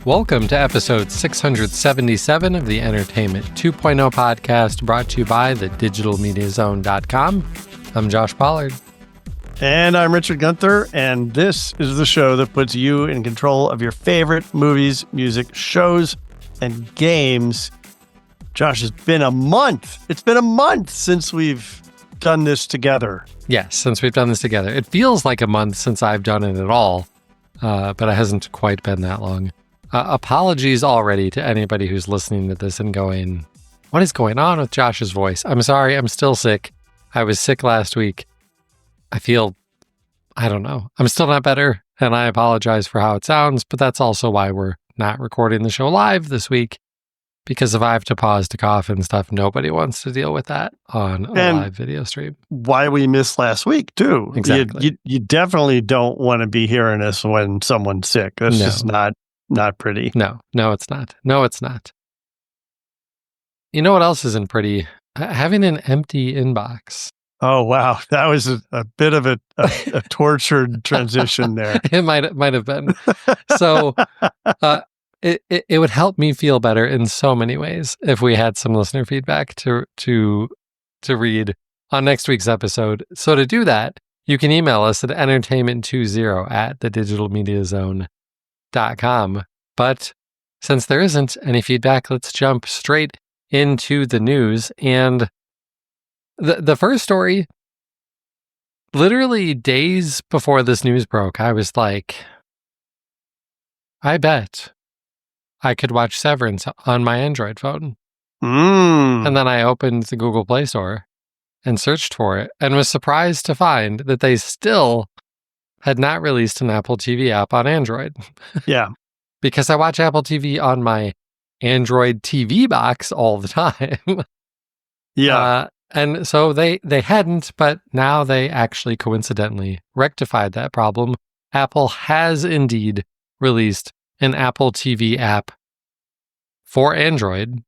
Welcome to episode 677 of the Entertainment 2.0 podcast, brought to you by thedigitalmediazone.com. I'm Josh Pollard. And I'm Richard Gunther, and this is the show that puts you in control of your favorite movies, music, shows, and games. Josh, it's been a month. It's been a month since we've done this together. Yes, since we've done this together. It feels like a month since I've done it at all, but it hasn't quite been that long. Apologies already to anybody who's listening to this and going, what is going on with Josh's voice? I'm sorry, I'm still sick. I was sick last week. I don't know. I'm still not better, and I apologize for how it sounds, but that's also why we're not recording the show live this week, because if I have to pause to cough and stuff, nobody wants to deal with that on a live video stream. Why we missed last week, too. Exactly. You definitely don't want to be hearing this when someone's sick. That's just not pretty. No, it's not. No, it's not. You know what else isn't pretty? Having an empty inbox. Oh, wow. That was a bit of a tortured transition there. It might have been. So it would help me feel better in so many ways if we had some listener feedback to read on next week's episode. So to do that, you can email us at entertainment20@thedigitalmediazone.com. But since there isn't any feedback, let's jump straight into the news. And the first story, literally days before this news broke, I was like, I bet I could watch Severance on my Android phone. And then I opened the Google Play Store and searched for it and was surprised to find that they still had not released an Apple TV app on Android. Yeah. Because I watch Apple TV on my Android TV box all the time. Yeah. And so they hadn't, but now they actually coincidentally rectified that problem. Apple has indeed released an Apple TV app for Android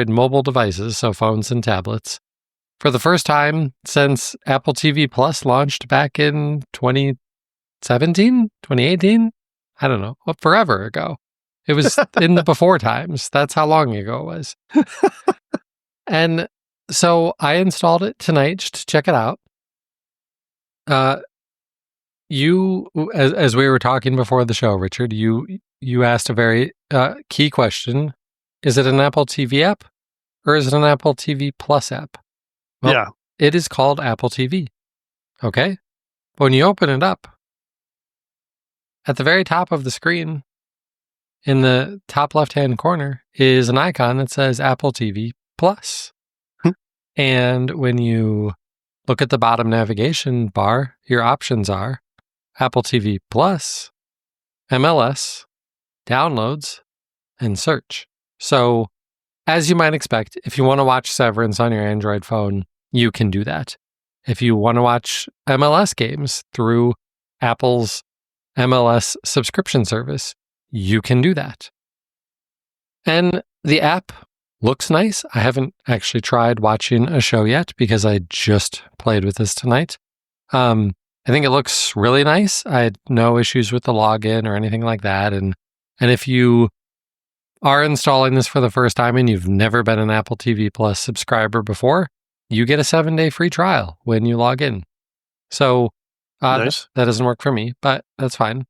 mobile devices, so phones and tablets, for the first time since Apple TV Plus launched back in 2017, 2018? I don't know, forever ago. It was in the before times. That's how long ago it was. And so I installed it tonight just to check it out. You, as we were talking before the show, Richard, you asked a very key question. Is it an Apple TV app or is it an Apple TV Plus app? Well, yeah. It is called Apple TV. Okay? When you open it up, at the very top of the screen, in the top left-hand corner, is an icon that says Apple TV Plus. And when you look at the bottom navigation bar, your options are Apple TV Plus, MLS, Downloads, and Search. So, as you might expect, if you want to watch Severance on your Android phone, you can do that. If you want to watch MLS games through Apple's MLS subscription service, you can do that. And the app looks nice. I haven't actually tried watching a show yet because I just played with this tonight. I think it looks really nice. I had no issues with the login or anything like that. And if you are installing this for the first time and you've never been an Apple TV Plus subscriber before, you get a 7-day free trial when you log in. So nice. That doesn't work for me, but that's fine.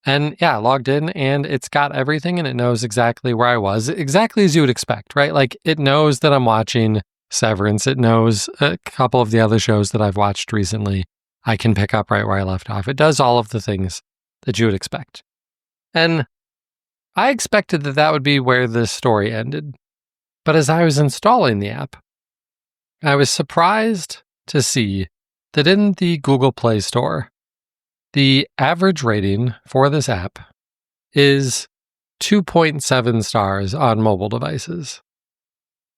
And yeah, I logged in and it's got everything and it knows exactly where I was, exactly as you would expect, right? Like it knows that I'm watching Severance. It knows a couple of the other shows that I've watched recently. I can pick up right where I left off. It does all of the things that you would expect. And I expected that would be where this story ended. But as I was installing the app, I was surprised to see that in the Google Play Store, the average rating for this app is 2.7 stars on mobile devices.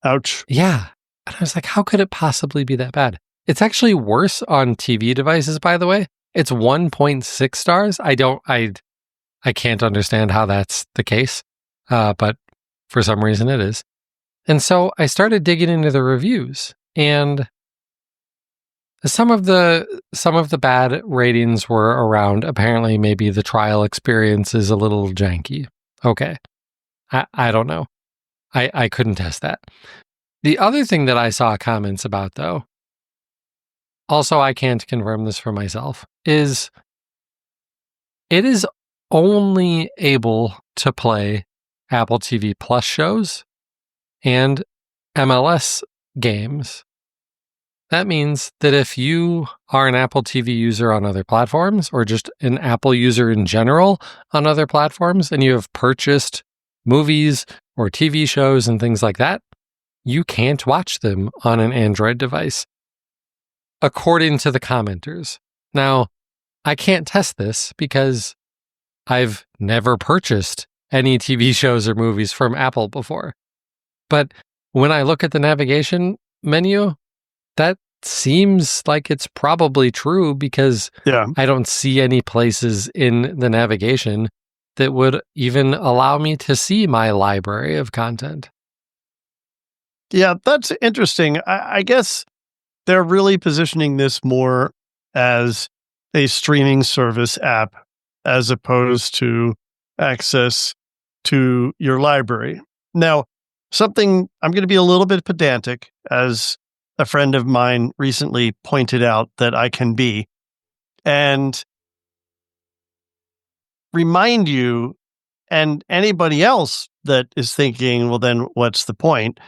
Ouch. Yeah. And I was like, how could it possibly be that bad? It's actually worse on TV devices, by the way. It's 1.6 stars. I can't understand how that's the case, but for some reason it is. And so I started digging into the reviews, and Some of the bad ratings were around apparently maybe the trial experience is a little janky. Okay. I don't know. I couldn't test that. The other thing that I saw comments about, though, also I can't confirm this for myself, is it is only able to play Apple TV Plus shows and MLS games. That means that if you are an Apple TV user on other platforms, or just an Apple user in general on other platforms, and you have purchased movies or TV shows and things like that, you can't watch them on an Android device, according to the commenters. Now, I can't test this because I've never purchased any TV shows or movies from Apple before. But when I look at the navigation menu, that seems like it's probably true, because I don't see any places in the navigation that would even allow me to see my library of content. Yeah, that's interesting. I guess they're really positioning this more as a streaming service app as opposed to access to your library. Now, something I'm going to be a little bit pedantic, as a friend of mine recently pointed out that I can be, and remind you and anybody else that is thinking, well, then what's the point?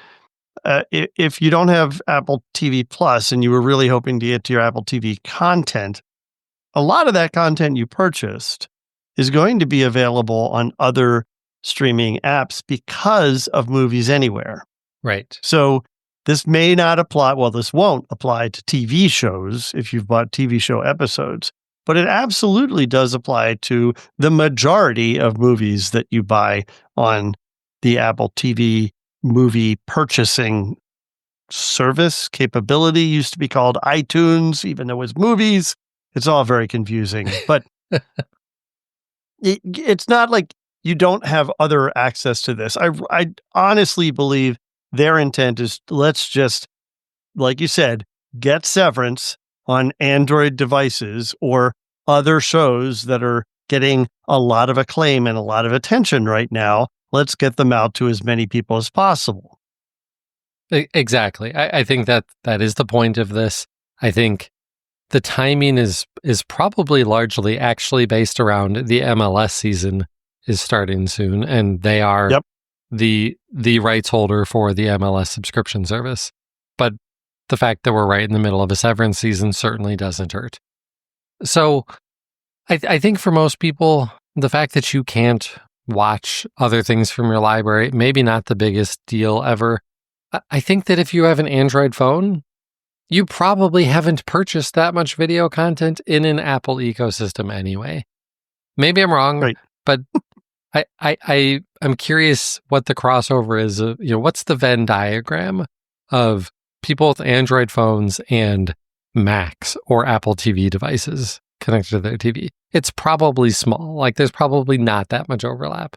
If you don't have Apple TV Plus and you were really hoping to get to your Apple TV content, a lot of that content you purchased is going to be available on other streaming apps because of Movies Anywhere. Right. So this may not apply. Well, this won't apply to TV shows if you've bought TV show episodes, but it absolutely does apply to the majority of movies that you buy on the Apple TV movie purchasing service capability. Used to be called iTunes, even though it was movies. It's all very confusing, but it's not like you don't have other access to this. I honestly believe their intent is, let's just, like you said, get Severance on Android devices or other shows that are getting a lot of acclaim and a lot of attention right now. Let's get them out to as many people as possible. Exactly. I think that is the point of this. I think the timing is probably largely actually based around the MLS season is starting soon, and they are the rights holder for the MLS subscription service. But the fact that we're right in the middle of a Severance season certainly doesn't hurt. So I think for most people, the fact that you can't watch other things from your library, maybe not the biggest deal ever. I think that if you have an Android phone, you probably haven't purchased that much video content in an Apple ecosystem anyway. Maybe I'm wrong, right, but I'm curious what the crossover is. What's the Venn diagram of people with Android phones and Macs or Apple TV devices connected to their TV? It's probably small. Like, there's probably not that much overlap.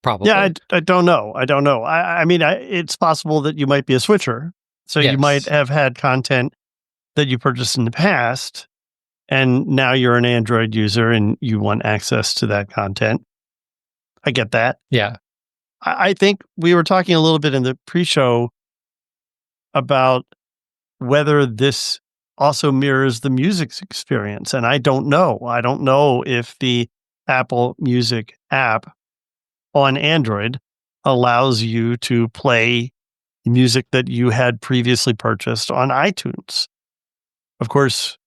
Probably. Yeah, I don't know. I mean, it's possible that you might be a switcher. So you might have had content that you purchased in the past, and now you're an Android user and you want access to that content. I get that. Yeah. I think we were talking a little bit in the pre-show about whether this also mirrors the music experience. And I don't know. I don't know if the Apple Music app on Android allows you to play music that you had previously purchased on iTunes. Of course,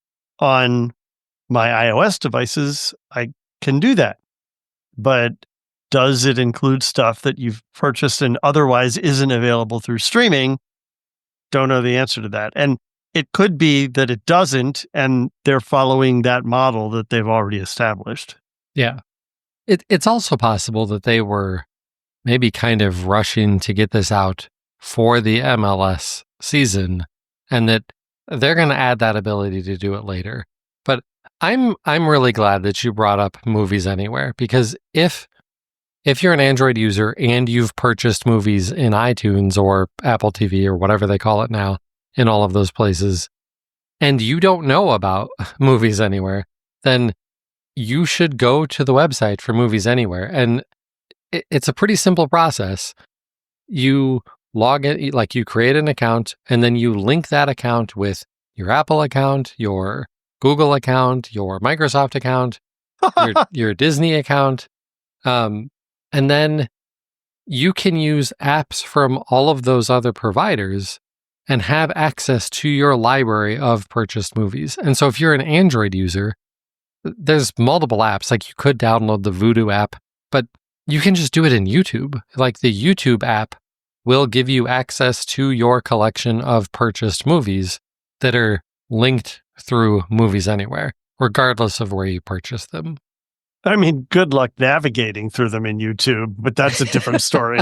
on my iOS devices, I can do that. But does it include stuff that you've purchased and otherwise isn't available through streaming? Don't know the answer to that. And it could be that it doesn't, and they're following that model that they've already established. Yeah. It's also possible that they were maybe kind of rushing to get this out for the MLS season, and that they're going to add that ability to do it later. But I'm really glad that you brought up Movies Anywhere, because if you're an Android user and you've purchased movies in iTunes or Apple TV or whatever they call it now, in all of those places, and you don't know about Movies Anywhere, then you should go to the website for Movies Anywhere. And it's a pretty simple process. You log in, like you create an account, and then you link that account with your Apple account, your Google account, your Microsoft account, your Disney account. And then you can use apps from all of those other providers and have access to your library of purchased movies. And so if you're an Android user, there's multiple apps. Like you could download the Vudu app, but you can just do it in YouTube. Like the YouTube app will give you access to your collection of purchased movies that are linked through Movies Anywhere, regardless of where you purchase them. I mean, good luck navigating through them in YouTube, but that's a different story.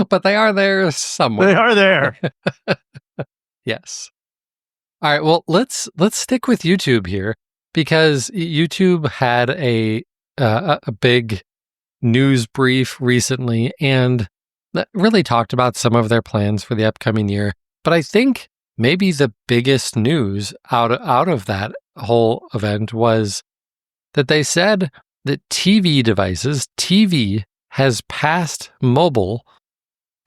But they are there somewhere. They are there. Yes. All right. Well, let's stick with YouTube here, because YouTube had a big news brief recently and that really talked about some of their plans for the upcoming year. But I think maybe the biggest news out of that whole event was that they said that TV has passed mobile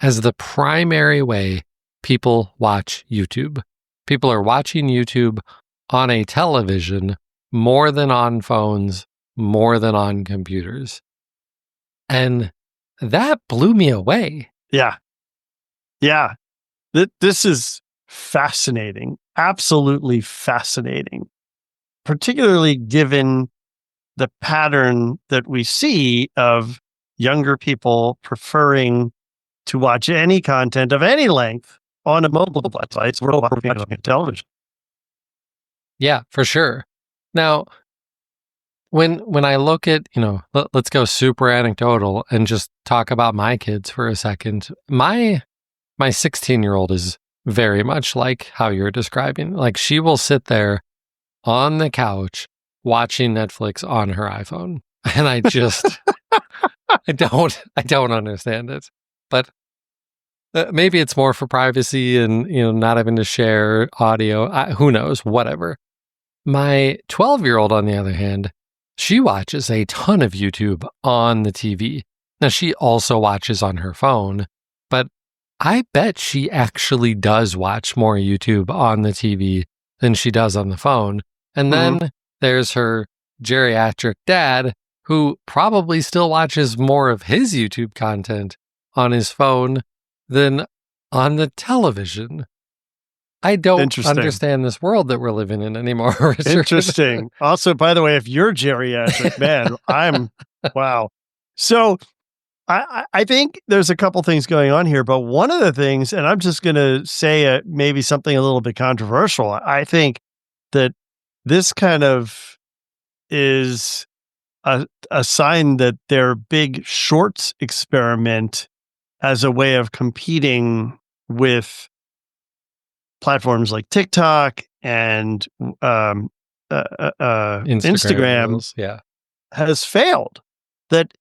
as the primary way people watch YouTube. People are watching YouTube on a television more than on phones, more than on computers. And that blew me away. Yeah. Yeah. This is fascinating. Absolutely fascinating. Particularly given the pattern that we see of younger people preferring to watch any content of any length on a mobile device or watching television. Yeah, for sure. Now, when I look at, let's go super anecdotal and just talk about my kids for a second. My 16-year-old is very much like how you're describing. Like she will sit there on the couch watching Netflix on her iPhone. And I just I don't understand it. But maybe it's more for privacy and not having to share audio. Who knows? Whatever. My 12-year-old, on the other hand, she watches a ton of YouTube on the TV. Now, she also watches on her phone, but I bet she actually does watch more YouTube on the TV than she does on the phone. And then there's her geriatric dad, who probably still watches more of his YouTube content on his phone than on the television. I don't understand this world that we're living in anymore, Richard. Interesting. Also, by the way, if you're geriatric, man, wow. So I think there's a couple things going on here, but one of the things, and I'm just going to say maybe something a little bit controversial. I think that this kind of is a sign that their big shorts experiment as a way of competing with platforms like TikTok and Instagram has failed. That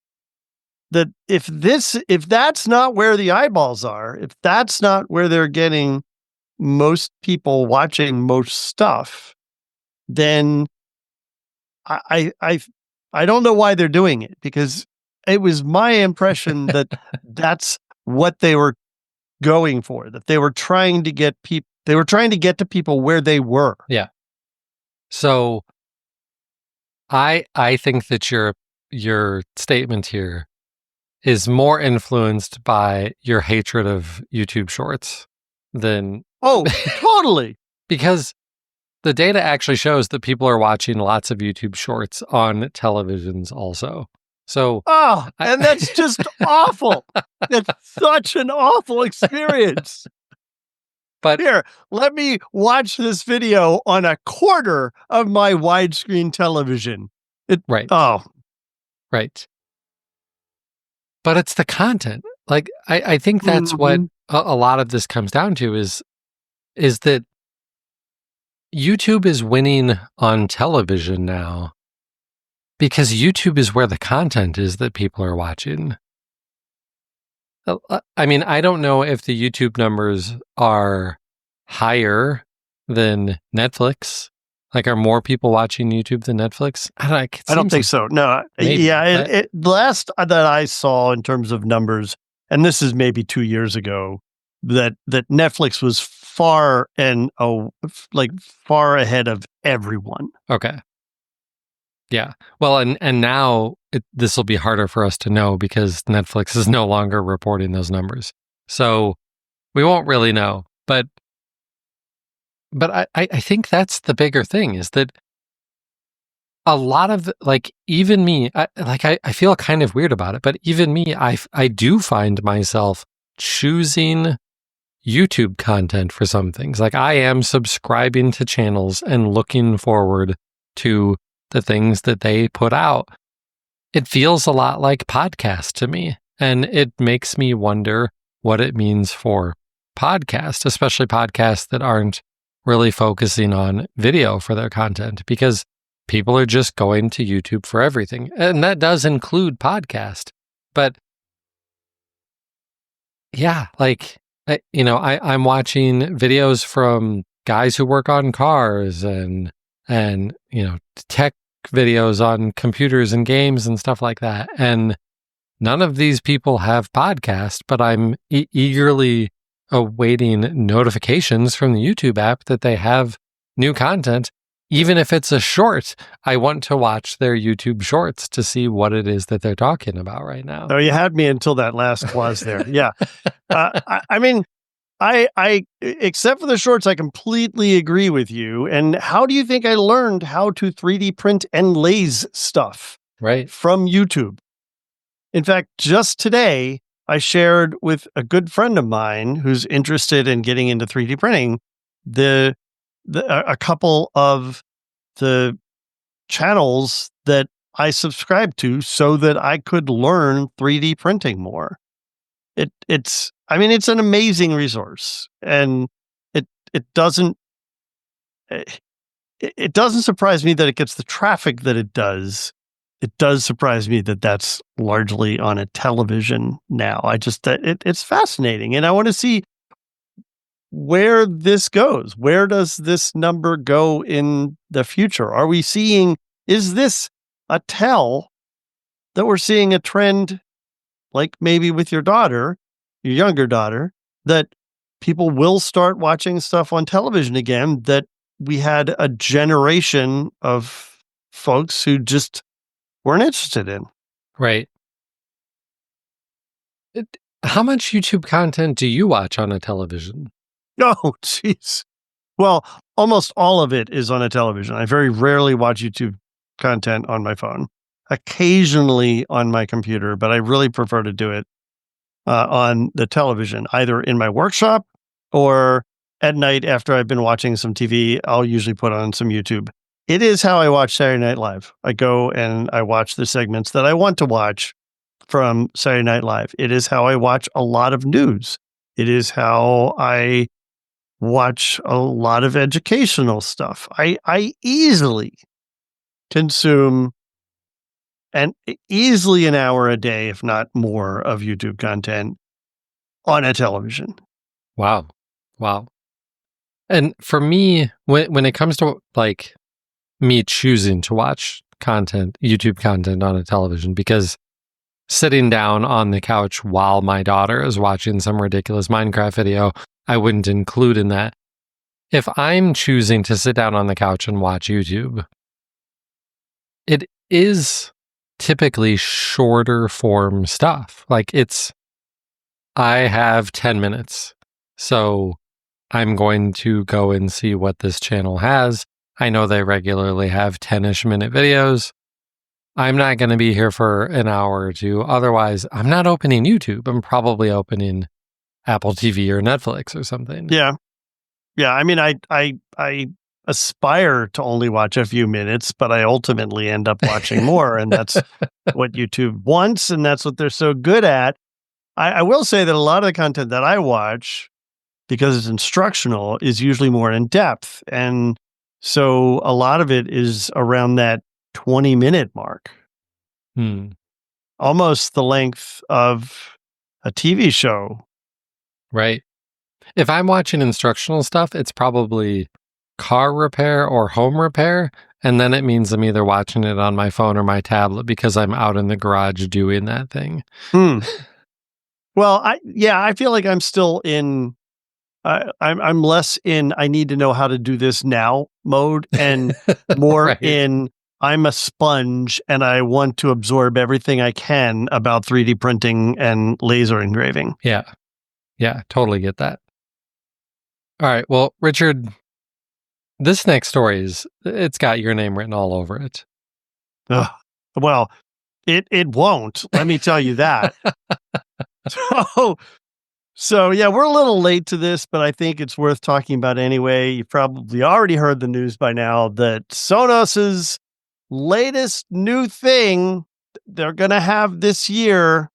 if that's not where the eyeballs are, if that's not where they're getting most people watching most stuff, then I don't know why they're doing it, because it was my impression that that's what they were going for, that they were trying to get people. They were trying to get to people where they were. Yeah. So I think that your statement here is more influenced by your hatred of YouTube Shorts than... Oh, totally. Because the data actually shows that people are watching lots of YouTube Shorts on televisions also. So... and that's just awful. That's such an awful experience. But here, let me watch this video on a quarter of my widescreen television. Right. Oh. Right. But it's the content. Like, I think that's what a lot of this comes down to is that YouTube is winning on television now because YouTube is where the content is that people are watching. I mean, I don't know if the YouTube numbers are higher than Netflix Like, are more people watching YouTube than Netflix? I don't think so. No. Maybe, Yeah. The last that I saw in terms of numbers, and this is maybe 2 years ago, that Netflix was far ahead of everyone. Okay. Yeah. Well, and now this will be harder for us to know because Netflix is no longer reporting those numbers. So we won't really know. But I think that's the bigger thing, is that a lot of, like, even me, I feel kind of weird about it, but even me, I do find myself choosing YouTube content for some things. Like, I am subscribing to channels and looking forward to the things that they put out. It feels a lot like podcast to me, and it makes me wonder what it means for podcasts, especially podcasts that aren't really focusing on video for their content, because people are just going to YouTube for everything. And that does include podcast. But yeah, like, I'm watching videos from guys who work on cars and tech videos on computers and games and stuff like that. And none of these people have podcasts, but I'm eagerly awaiting notifications from the YouTube app that they have new content. Even if it's a short, I want to watch their YouTube shorts to see what it is that they're talking about right now. Oh, you had me until that last clause there. Yeah. I mean, I except for the shorts, I completely agree with you. And how do you think I learned how to 3D print and laze stuff? Right. From YouTube. In fact, just today, I shared with a good friend of mine who's interested in getting into 3D printing a couple of the channels that I subscribe to so that I could learn 3D printing more. It's an amazing resource, and it doesn't surprise me that it gets the traffic that it does. It does surprise me that that's largely on a television now. It's fascinating, and I want to see where this goes. Where does this number go in the future? Is this a tell that we're seeing a trend, like maybe with your younger daughter, that people will start watching stuff on television again, that we had a generation of folks who just weren't interested in? Right. How much YouTube content do you watch on a television? Oh, jeez. Well, almost all of it is on a television. I very rarely watch YouTube content on my phone. Occasionally on my computer, but I really prefer to do it on the television, either in my workshop or at night after I've been watching some TV. I'll usually put on some YouTube. It is how I watch Saturday Night Live. I go and I watch the segments that I want to watch from Saturday Night Live. It is how I watch a lot of news. It is how I watch a lot of educational stuff. I easily consume easily an hour a day, if not more, of YouTube content on a television. Wow. And for me, when it comes to, like, me choosing to watch YouTube content on a television, because sitting down on the couch while my daughter is watching some ridiculous Minecraft video, I wouldn't include in that. If I'm choosing to sit down on the couch and watch YouTube, it is typically shorter form stuff. Like, I have 10 minutes, so I'm going to go and see what this channel has. I know they regularly have 10-ish minute videos. I'm not going to be here for an hour or two. Otherwise, I'm not opening YouTube. I'm probably opening Apple TV or Netflix or something. Yeah. I mean, I aspire to only watch a few minutes, but I ultimately end up watching more, and that's what YouTube wants, and that's what they're so good at. I will say that a lot of the content that I watch, because it's instructional, is usually more in depth, and so a lot of it is around that 20-minute mark. Almost the length of a TV show. Right. If I'm watching instructional stuff, it's probably car repair or home repair, and then it means I'm either watching it on my phone or my tablet because I'm out in the garage doing that thing. Well, I feel like I'm still in. I'm less in I need to know how to do this now mode, and more Right. in I'm a sponge and I want to absorb everything I can about 3D printing and laser engraving. Yeah. Yeah, totally get that. All right. Well, Richard, this next story it's got your name written all over it. Ugh. Well, it won't. Let me tell you that. So yeah, we're a little late to this, but I think it's worth talking about anyway. You probably already heard the news by now that Sonos's latest new thing they're going to have this year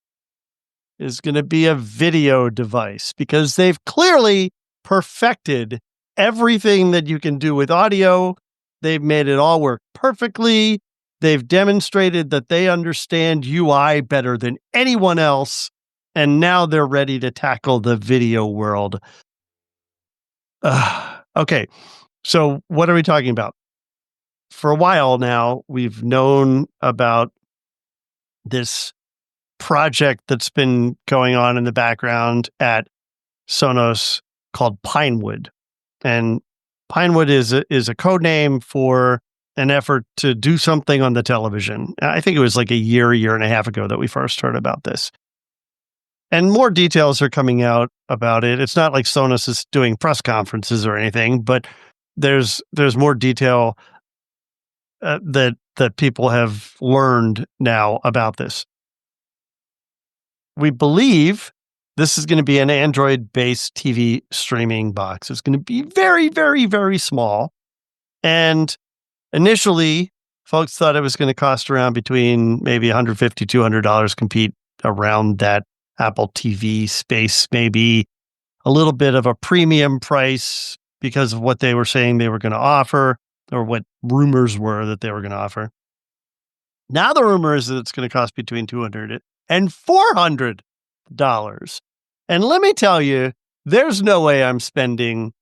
is going to be a video device, because they've clearly perfected everything that you can do with audio. They've made it all work perfectly. They've demonstrated that they understand UI better than anyone else. And now they're ready to tackle the video world. Okay. So what are we talking about? For a while now, we've known about this project that's been going on in the background at Sonos called Pinewood. And Pinewood is a code name for an effort to do something on the television. I think it was like a year and a half ago that we first heard about this. And more details are coming out about it. It's not like Sonos is doing press conferences or anything, but there's more detail that people have learned now about this. We believe this is going to be an Android-based TV streaming box. It's going to be very, very, very small. And initially, folks thought it was going to cost around between maybe $150, $200, compete around that Apple TV space, maybe a little bit of a premium price because of what they were saying they were going to offer, or what rumors were that they were going to offer. Now the rumor is that it's going to cost between $200 and $400. And let me tell you, there's no way I'm spending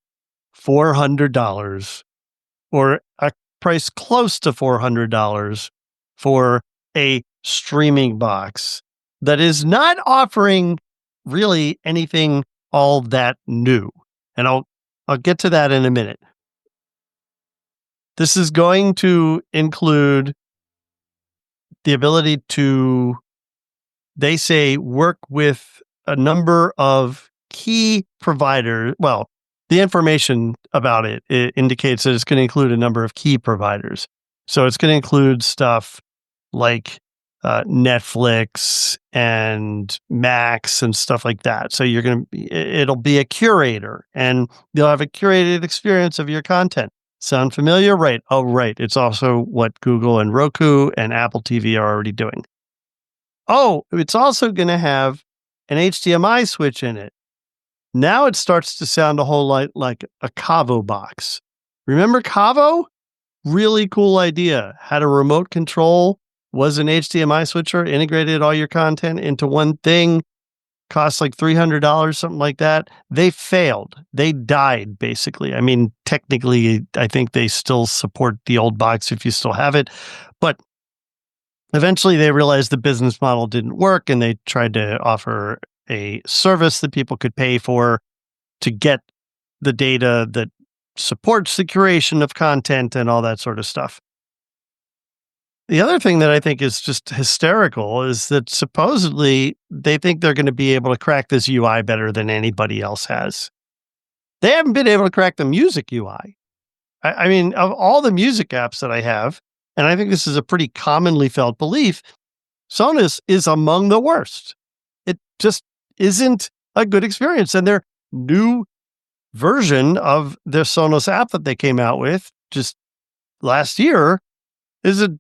$400 or a price close to $400 for a streaming box that is not offering really anything all that new. And I'll get to that in a minute. This is going to include the ability to, they say, work with a number of key providers. Well, the information about it indicates that it's going to include a number of key providers. So it's going to include stuff like Netflix and Max and stuff like that. So it'll be a curator, and you'll have a curated experience of your content. Sound familiar? Right. Oh, right. It's also what Google and Roku and Apple TV are already doing. Oh, it's also going to have an HDMI switch in it. Now it starts to sound a whole lot like a Cavo box. Remember Cavo? Really cool idea. Had a remote control, was an HDMI switcher, integrated all your content into one thing, cost like $300, something like that. They failed. They died, basically. I mean, technically, I think they still support the old box if you still have it. But eventually they realized the business model didn't work, and they tried to offer a service that people could pay for to get the data that supports the curation of content and all that sort of stuff. The other thing that I think is just hysterical is that supposedly they think they're going to be able to crack this UI better than anybody else has. They haven't been able to crack the music UI. I mean, of all the music apps that I have, and I think this is a pretty commonly felt belief, Sonos is among the worst. It just isn't a good experience. And their new version of their Sonos app that they came out with just last year is a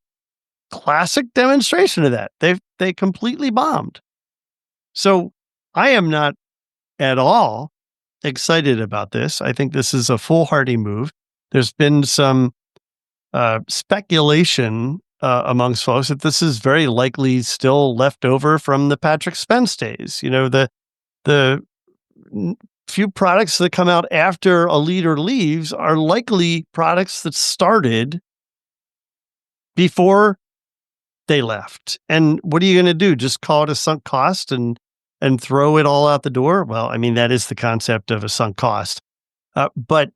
classic demonstration of that. They completely bombed. So I am not at all excited about this. I think this is a foolhardy move. There's been some speculation amongst folks that this is very likely still left over from the Patrick Spence days. You know, the few products that come out after a leader leaves are likely products that started before they left. And what are you going to do? Just call it a sunk cost and throw it all out the door? Well, I mean, that is the concept of a sunk cost. But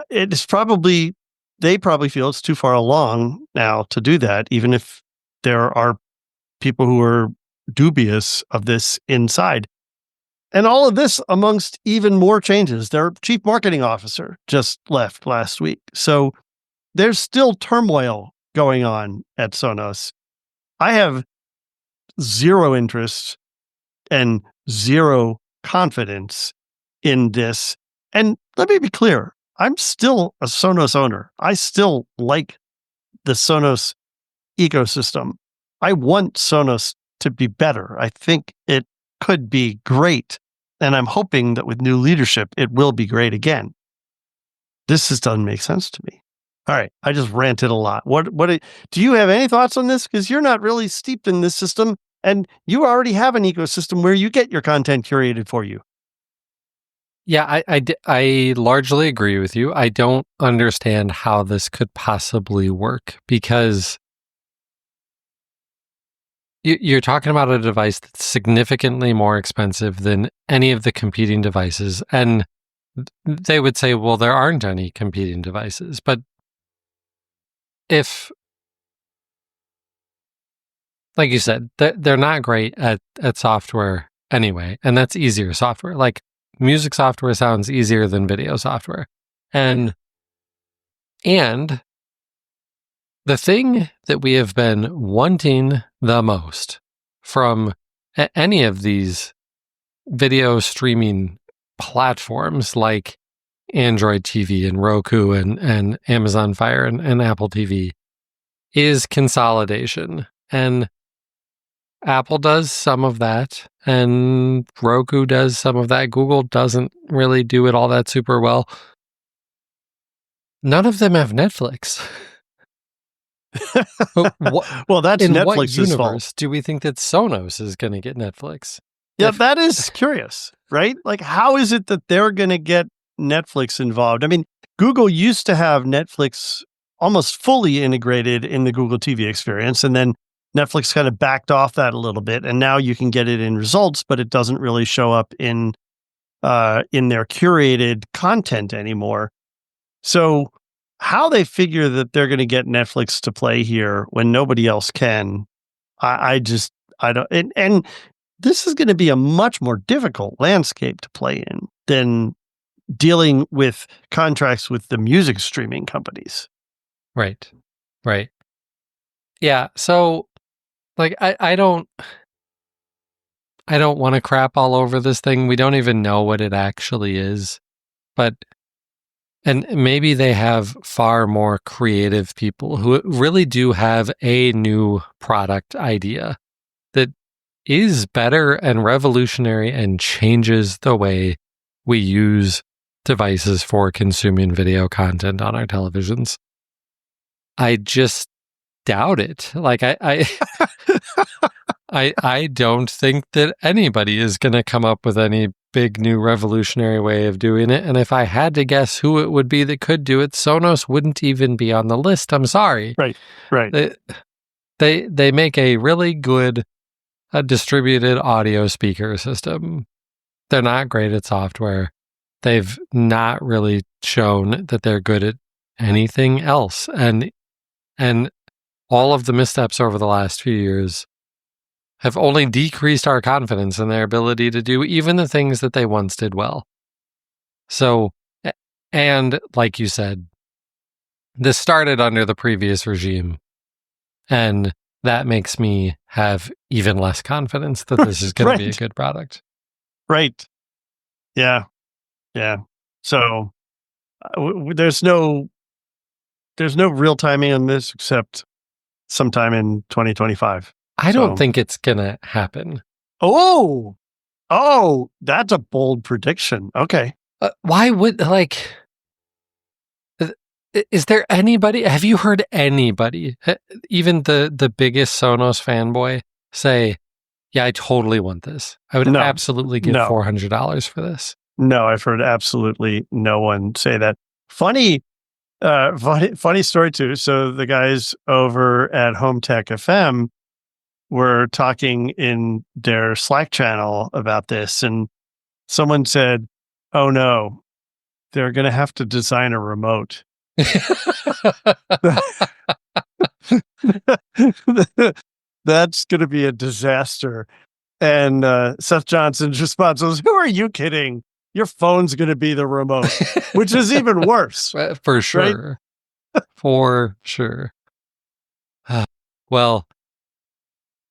it's probably, they probably feel it's too far along now to do that, even if there are people who are dubious of this inside. And all of this amongst even more changes. Their chief marketing officer just left last week. So there's still turmoil going on at Sonos. I have zero interest and zero confidence in this. And let me be clear, I'm still a Sonos owner. I still like the Sonos ecosystem. I want Sonos to be better. I think it could be great. And I'm hoping that with new leadership, it will be great again. This just doesn't make sense to me. All right, I just ranted a lot. What do you have any thoughts on this? Because you're not really steeped in this system, and you already have an ecosystem where you get your content curated for you. Yeah, I largely agree with you. I don't understand how this could possibly work, because you're talking about a device that's significantly more expensive than any of the competing devices. And they would say, well, there aren't any competing devices. But if, like you said, they're not great at software anyway, and that's easier software. Like, music software sounds easier than video software. And the thing that we have been wanting the most from any of these video streaming platforms like Android TV and Roku and Amazon Fire and Apple TV is consolidation. And Apple does some of that, and Roku does some of that. Google doesn't really do it all that super well. None of them have Netflix. Well, that's in Netflix's what universe fault. do we think that Sonos is going to get Netflix? Yeah, that is curious, right? Like, how is it that they're going to get Netflix involved? I mean, Google used to have Netflix almost fully integrated in the Google TV experience, and then Netflix kind of backed off that a little bit, and now you can get it in results, but it doesn't really show up in their curated content anymore. So how they figure that they're going to get Netflix to play here when nobody else can, I don't. And this is going to be a much more difficult landscape to play in than dealing with contracts with the music streaming companies. Right. Yeah. So, like, I don't want to crap all over this thing. We don't even know what it actually is, and maybe they have far more creative people who really do have a new product idea that is better and revolutionary and changes the way we use devices for consuming video content on our televisions. I just doubt it. Like, I don't think that anybody is going to come up with any big new revolutionary way of doing it. And if I had to guess who it would be that could do it, Sonos wouldn't even be on the list. I'm sorry. Right. They make a really good distributed audio speaker system. They're not great at software. They've not really shown that they're good at anything else. And all of the missteps over the last few years have only decreased our confidence in their ability to do even the things that they once did well. So, and like you said, this started under the previous regime, and that makes me have even less confidence that this is going to be a good product. Right. Yeah. So there's no real timing on this except sometime in 2025. I don't think it's going to happen. Oh, that's a bold prediction. Okay. Why would, is there anybody, have you heard anybody, even the biggest Sonos fanboy, say, yeah, I totally want this. I would absolutely give $400 for this. No, I've heard absolutely no one say that. Funny, funny story too. So the guys over at Home Tech FM were talking in their Slack channel about this, and someone said, "Oh no, they're going to have to design a remote." That's going to be a disaster. And Seth Johnson's response was, "Who are you kidding? Your phone's going to be the remote," which is even worse. For sure. Right? For sure. Well,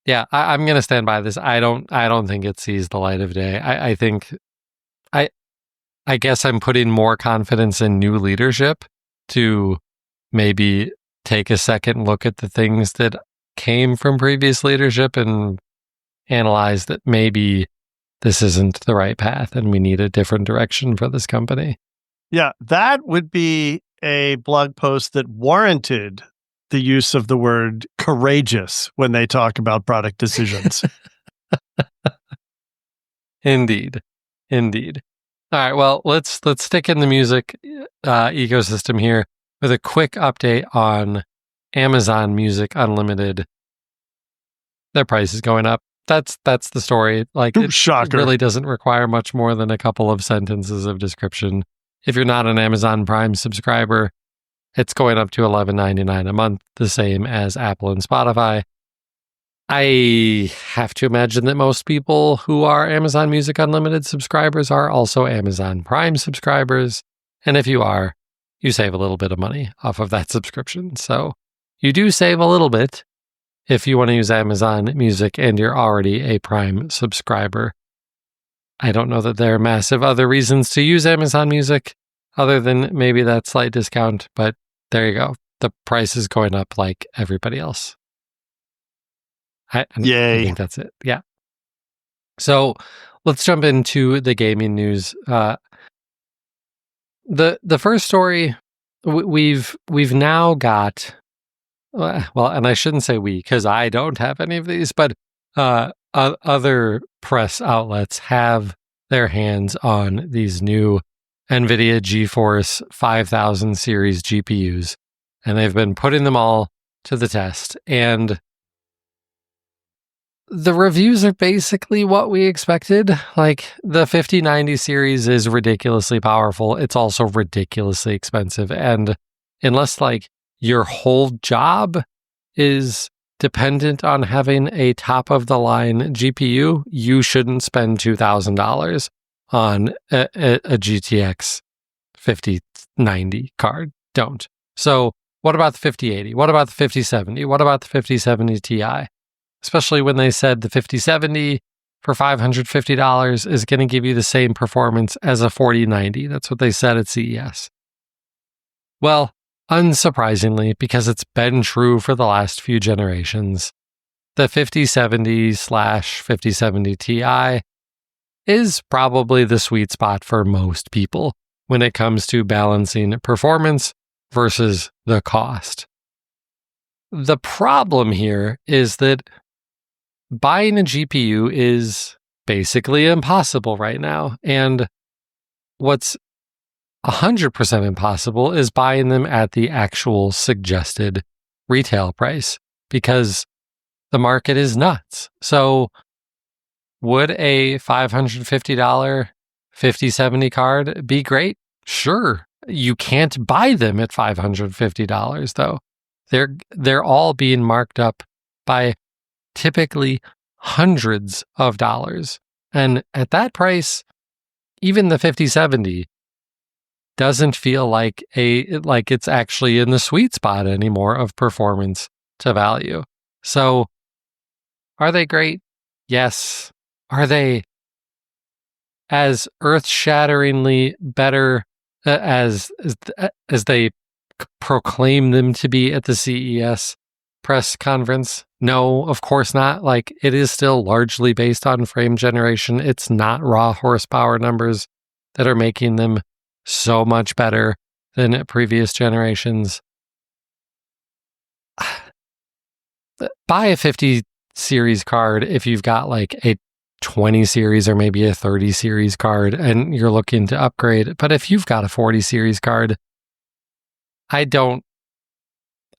yeah, I'm going to stand by this. I don't think it sees the light of day. I think I guess I'm putting more confidence in new leadership to maybe take a second look at the things that came from previous leadership and analyze that maybe this isn't the right path and we need a different direction for this company. Yeah, that would be a blog post that warranted the use of the word courageous when they talk about product decisions. Indeed. All right, well, let's stick in the music ecosystem here with a quick update on Amazon Music Unlimited. Their price is going up. That's the story. Like, it really doesn't require much more than a couple of sentences of description. If you're not an Amazon Prime subscriber, it's going up to $11.99 a month, the same as Apple and Spotify. I have to imagine that most people who are Amazon Music Unlimited subscribers are also Amazon Prime subscribers. And if you are, you save a little bit of money off of that subscription. So you do save a little bit if you want to use Amazon Music and you're already a Prime subscriber. I don't know that there are massive other reasons to use Amazon Music other than maybe that slight discount, but there you go. The price is going up like everybody else. Yay. I think that's it. Yeah. So let's jump into the gaming news. The first story we've now got, well, and I shouldn't say we because I don't have any of these, but other press outlets have their hands on these new Nvidia GeForce 5000 series GPUs, and they've been putting them all to the test. And the reviews are basically what we expected. Like, the 5090 series is ridiculously powerful. It's also ridiculously expensive. And unless like your whole job is dependent on having a top of the line GPU, you shouldn't spend $2,000 on a GTX 5090 card. Don't. So what about the 5080? What about the 5070? What about the 5070 Ti? Especially when they said the 5070 for $550 is going to give you the same performance as a 4090. That's what they said at CES. Well, unsurprisingly, because it's been true for the last few generations, the 5070/5070 Ti is probably the sweet spot for most people when it comes to balancing performance versus the cost. The problem here is that buying a GPU is basically impossible right now. And what's 100% impossible is buying them at the actual suggested retail price because the market is nuts. So would a $550 5070 card be great? Sure. You can't buy them at $550 though. They're all being marked up by typically hundreds of dollars. And at that price, even the 5070 doesn't feel like it's actually in the sweet spot anymore of performance to value. So are they great? Yes. Are they as earth-shatteringly better as they proclaim them to be at the CES press conference? No, of course not. Like, it is still largely based on frame generation. It's not raw horsepower numbers that are making them so much better than previous generations. Buy a 50 series card if you've got like a 20 series or maybe a 30 series card and you're looking to upgrade. But if you've got a 40 series card, I don't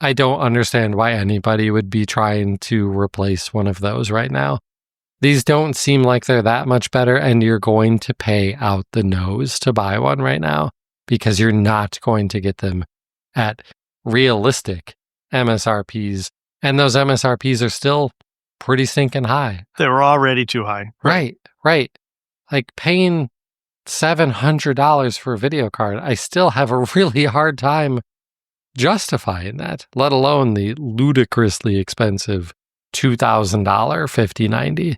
understand why anybody would be trying to replace one of those right now. These don't seem like they're that much better, and you're going to pay out the nose to buy one right now because you're not going to get them at realistic MSRPs. And those MSRPs are still pretty stinking high. They were already too high. Right. Like paying $700 for a video card, I still have a really hard time justifying that, let alone the ludicrously expensive $2,000 5090.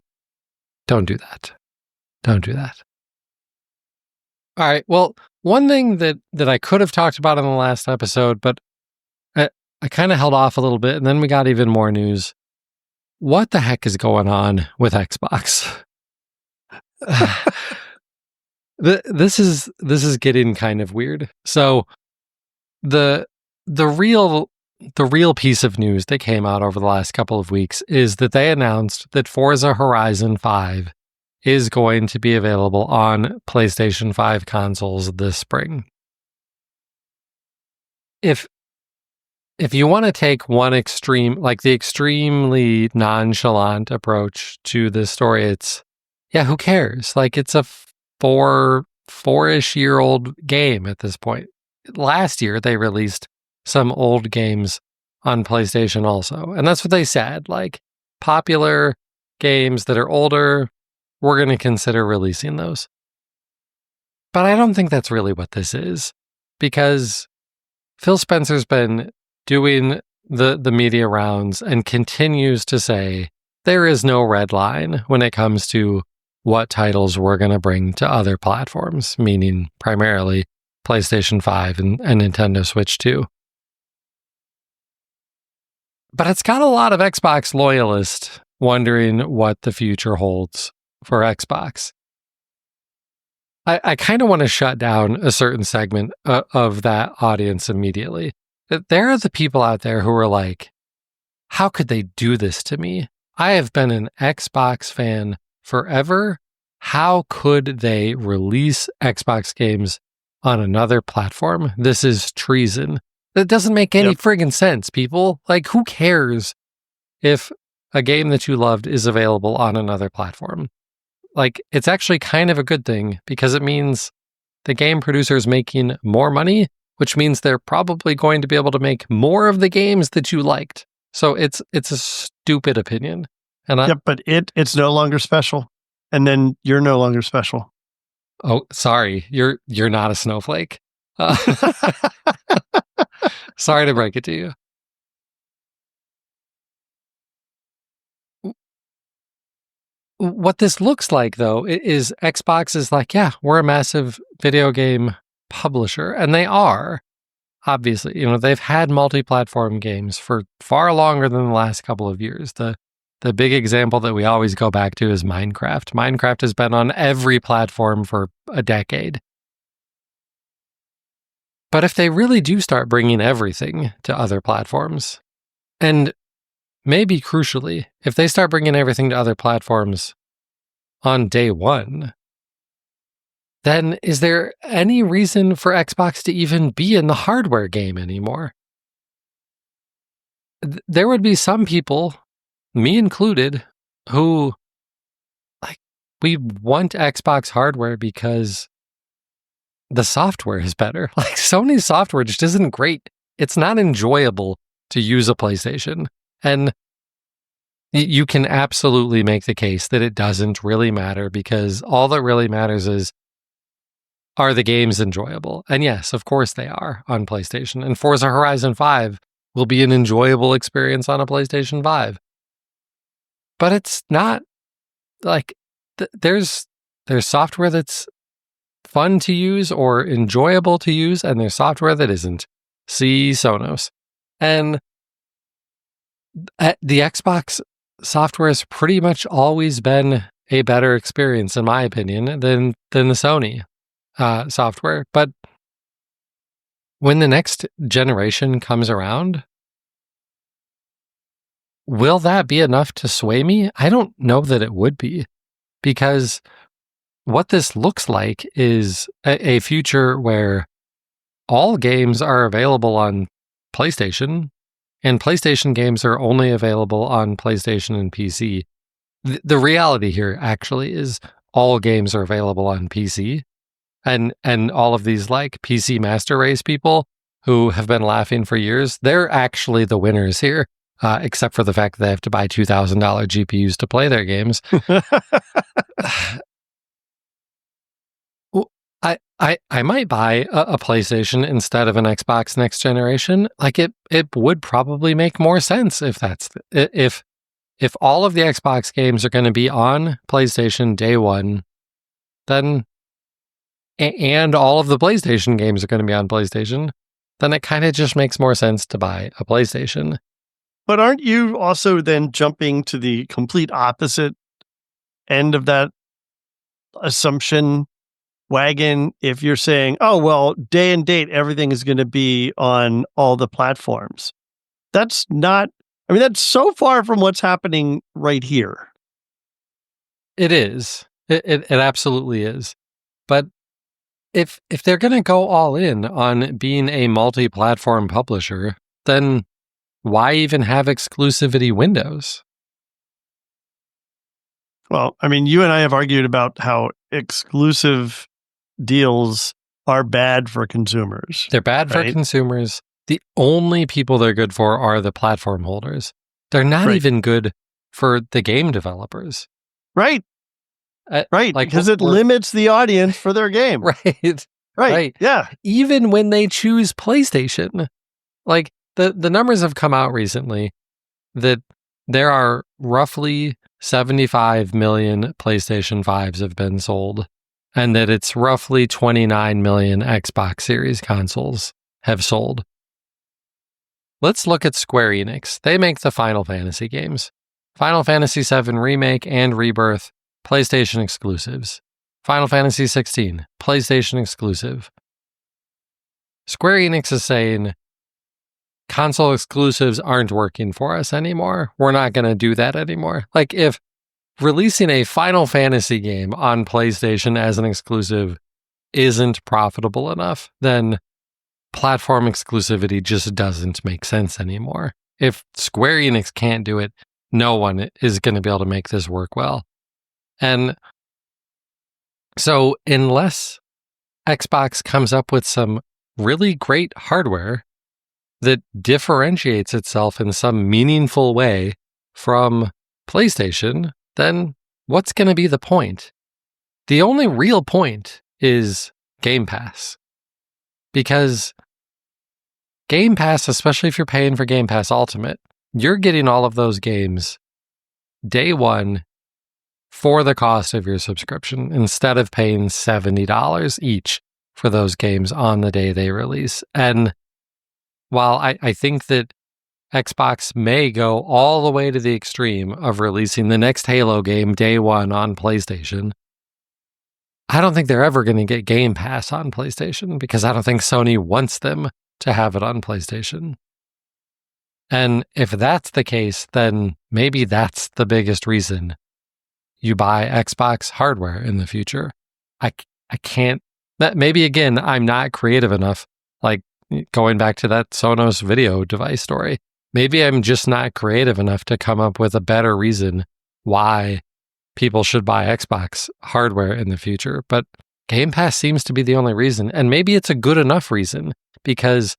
Don't do that. All right. Well, one thing that I could have talked about in the last episode, but I kind of held off a little bit, and then we got even more news. What the heck is going on with Xbox? This is getting kind of weird. So the real piece of news that came out over the last couple of weeks is that they announced that Forza Horizon 5 is going to be available on PlayStation 5 consoles this spring. If you want to take one extreme, like the extremely nonchalant approach to this story, it's, yeah, who cares? Like, it's a four-ish year old game at this point. Last year, they released some old games on PlayStation also. And that's what they said. Like, popular games that are older, we're going to consider releasing those. But I don't think that's really what this is, because Phil Spencer's been doing the media rounds and continues to say there is no red line when it comes to what titles we're going to bring to other platforms, meaning primarily PlayStation 5 and Nintendo Switch 2. But it's got a lot of Xbox loyalists wondering what the future holds for Xbox. I kind of want to shut down a certain segment of that audience immediately. There are the people out there who are like, how could they do this to me? I have been an Xbox fan forever. How could they release Xbox games on another platform? This is treason. That doesn't make any friggin' sense, people. Like, who cares if a game that you loved is available on another platform? Like, it's actually kind of a good thing because it means the game producer is making more money, which means they're probably going to be able to make more of the games that you liked. So it's a stupid opinion. And but it's no longer special. And then you're no longer special. Oh, sorry. You're not a snowflake. Sorry to break it to you. What this looks like, though, is Xbox is like, yeah, we're a massive video game publisher. And they are, obviously. You know, they've had multi-platform games for far longer than the last couple of years. The big example that we always go back to is Minecraft. Minecraft has been on every platform for a decade. But if they really do start bringing everything to other platforms, and maybe crucially, if they start bringing everything to other platforms on day one, then is there any reason for Xbox to even be in the hardware game anymore? There would be some people, me included, who, like, we want Xbox hardware because the software is better. Like, Sony's software just isn't great. It's not enjoyable to use a PlayStation. And you can absolutely make the case that it doesn't really matter because all that really matters is, are the games enjoyable? And yes, of course they are on PlayStation. And Forza Horizon 5 will be an enjoyable experience on a PlayStation 5. But it's not like there's software that's fun to use or enjoyable to use, and there's software that isn't. See Sonos. And the Xbox software has pretty much always been a better experience, in my opinion, than the Sony software. But when the next generation comes around, will that be enough to sway me? I don't know that it would be, because what this looks like is a future where all games are available on PlayStation, and PlayStation games are only available on PlayStation and PC. The reality here actually is all games are available on PC, and all of these like PC Master Race people who have been laughing for years, they're actually the winners here, except for the fact that they have to buy $2,000 GPUs to play their games. I might buy a PlayStation instead of an Xbox next generation. Like it would probably make more sense if that's if all of the Xbox games are going to be on PlayStation day one, then and all of the PlayStation games are going to be on PlayStation, then it kind of just makes more sense to buy a PlayStation. But aren't you also then jumping to the complete opposite end of that assumption wagon if you're saying, oh, well, day and date, everything is going to be on all the platforms? That's not, I mean, that's so far from what's happening right here. It is. It absolutely is. But if they're going to go all in on being a multi-platform publisher, then why even have exclusivity windows? Well, I mean, you and I have argued about how exclusive deals are bad for consumers. They're bad for consumers. The only people they're good for are the platform holders. They're not even good for the game developers. Right. Right. Like, because it limits the audience for their game. Right. Yeah. Even when they choose PlayStation, like the numbers have come out recently that there are roughly 75 million PlayStation 5s have been sold, and that it's roughly 29 million Xbox Series consoles have sold. Let's look at Square Enix. They make the Final Fantasy games. Final Fantasy VII Remake and Rebirth, PlayStation exclusives. Final Fantasy XVI, PlayStation exclusive. Square Enix is saying, console exclusives aren't working for us anymore. We're not going to do that anymore. Like, if releasing a Final Fantasy game on PlayStation as an exclusive isn't profitable enough, then platform exclusivity just doesn't make sense anymore. If Square Enix can't do it, no one is going to be able to make this work well. And so unless Xbox comes up with some really great hardware that differentiates itself in some meaningful way from PlayStation, then what's going to be the point? The only real point is Game Pass. Because Game Pass, especially if you're paying for Game Pass Ultimate, you're getting all of those games day one for the cost of your subscription instead of paying $70 each for those games on the day they release. And while I think that Xbox may go all the way to the extreme of releasing the next Halo game day one on PlayStation, I don't think they're ever going to get Game Pass on PlayStation because I don't think Sony wants them to have it on PlayStation. And if that's the case, then maybe that's the biggest reason you buy Xbox hardware in the future. I can't, maybe again, I'm not creative enough, like going back to that Sonos video device story. Maybe I'm just not creative enough to come up with a better reason why people should buy Xbox hardware in the future. But Game Pass seems to be the only reason. And maybe it's a good enough reason, because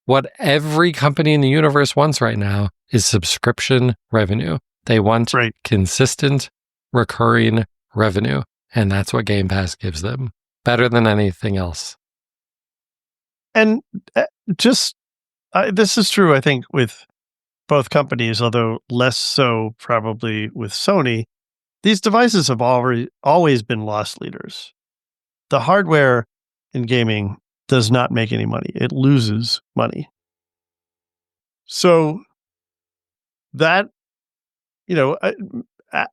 what every company in the universe wants right now is subscription revenue. They want consistent, recurring revenue. And that's what Game Pass gives them, better than anything else. And just, this is true, I think, with both companies, although less so probably with Sony. These devices have always been loss leaders. The hardware in gaming does not make any money. It loses money. So that,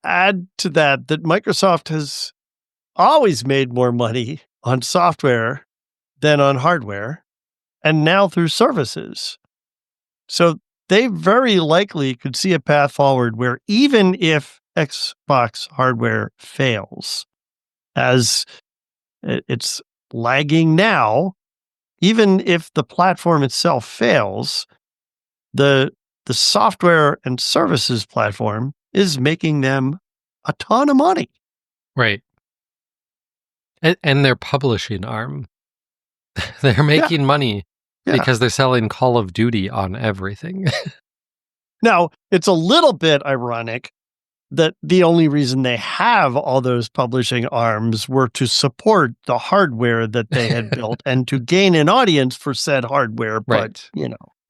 add to that Microsoft has always made more money on software than on hardware, and now through services. So they very likely could see a path forward where even if Xbox hardware fails, as it's lagging now. Even if the platform itself fails, the software and services platform is making them a ton of money. Right. And their publishing arm. They're making money because they're selling Call of Duty on everything. Now, it's a little bit ironic that the only reason they have all those publishing arms were to support the hardware that they had built and to gain an audience for said hardware. But,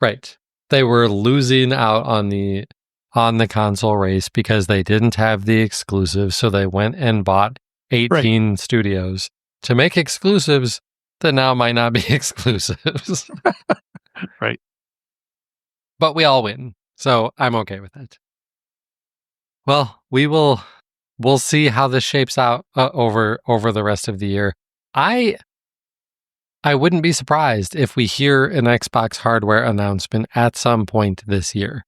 Right. They were losing out on the console race because they didn't have the exclusives. So they went and bought 18 studios to make exclusives that now might not be exclusives. Right. But we all win. So I'm okay with it. Well, we'll see how this shapes out over the rest of the year. I wouldn't be surprised if we hear an Xbox hardware announcement at some point this year.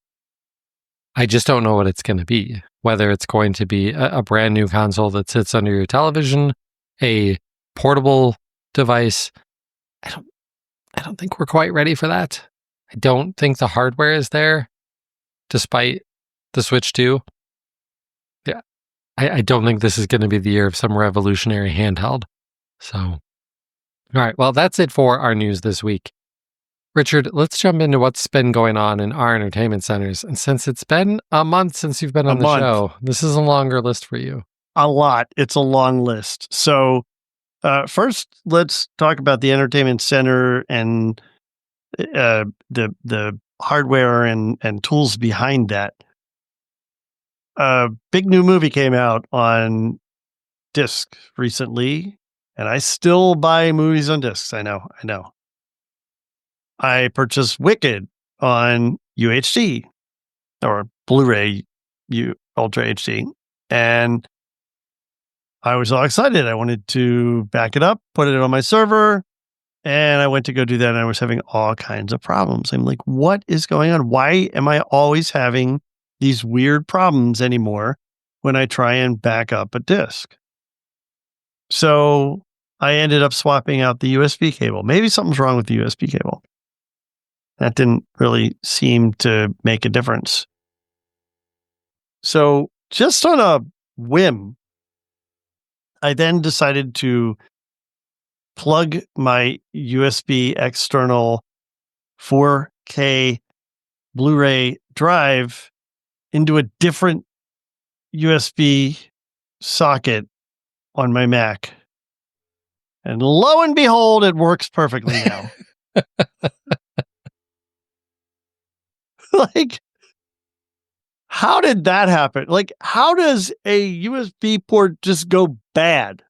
I just don't know what it's going to be. Whether it's going to be a brand new console that sits under your television, a portable device. I don't think we're quite ready for that. I don't think the hardware is there, despite the Switch 2. Yeah, I don't think this is going to be the year of some revolutionary handheld. So, all right, well, that's it for our news this week. Richard, let's jump into what's been going on in our entertainment centers. And since it's been a month since you've been on the show, this is a longer list for you. A lot. It's a long list. So first, let's talk about the entertainment center and the hardware and tools behind that. A big new movie came out on disc recently, and I still buy movies on discs. I know. I purchased Wicked on UHD or Blu-ray Ultra HD, and I was all excited. I wanted to back it up, put it on my server, and I went to go do that, and I was having all kinds of problems. I'm like, what is going on? Why am I always having these weird problems anymore when I try and back up a disc? So I ended up swapping out the USB cable. Maybe something's wrong with the USB cable. That didn't really seem to make a difference. So just on a whim, I then decided to plug my USB external 4K Blu-ray drive into a different USB socket on my Mac. And lo and behold, it works perfectly now. Like, how did that happen? Like, how does a USB port just go bad?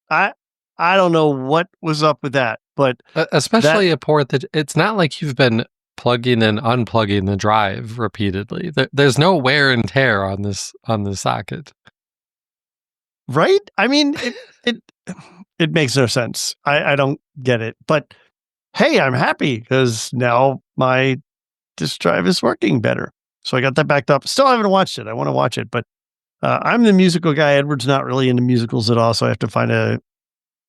I don't know what was up with that, but especially a port that it's not like you've been plugging and unplugging the drive repeatedly. There's no wear and tear on the socket. Right? I mean, it makes no sense. I don't get it. But hey, I'm happy because now my disk drive is working better. So I got that backed up. Still haven't watched it. I want to watch it, but I'm the musical guy. Edward's not really into musicals at all, so I have to find a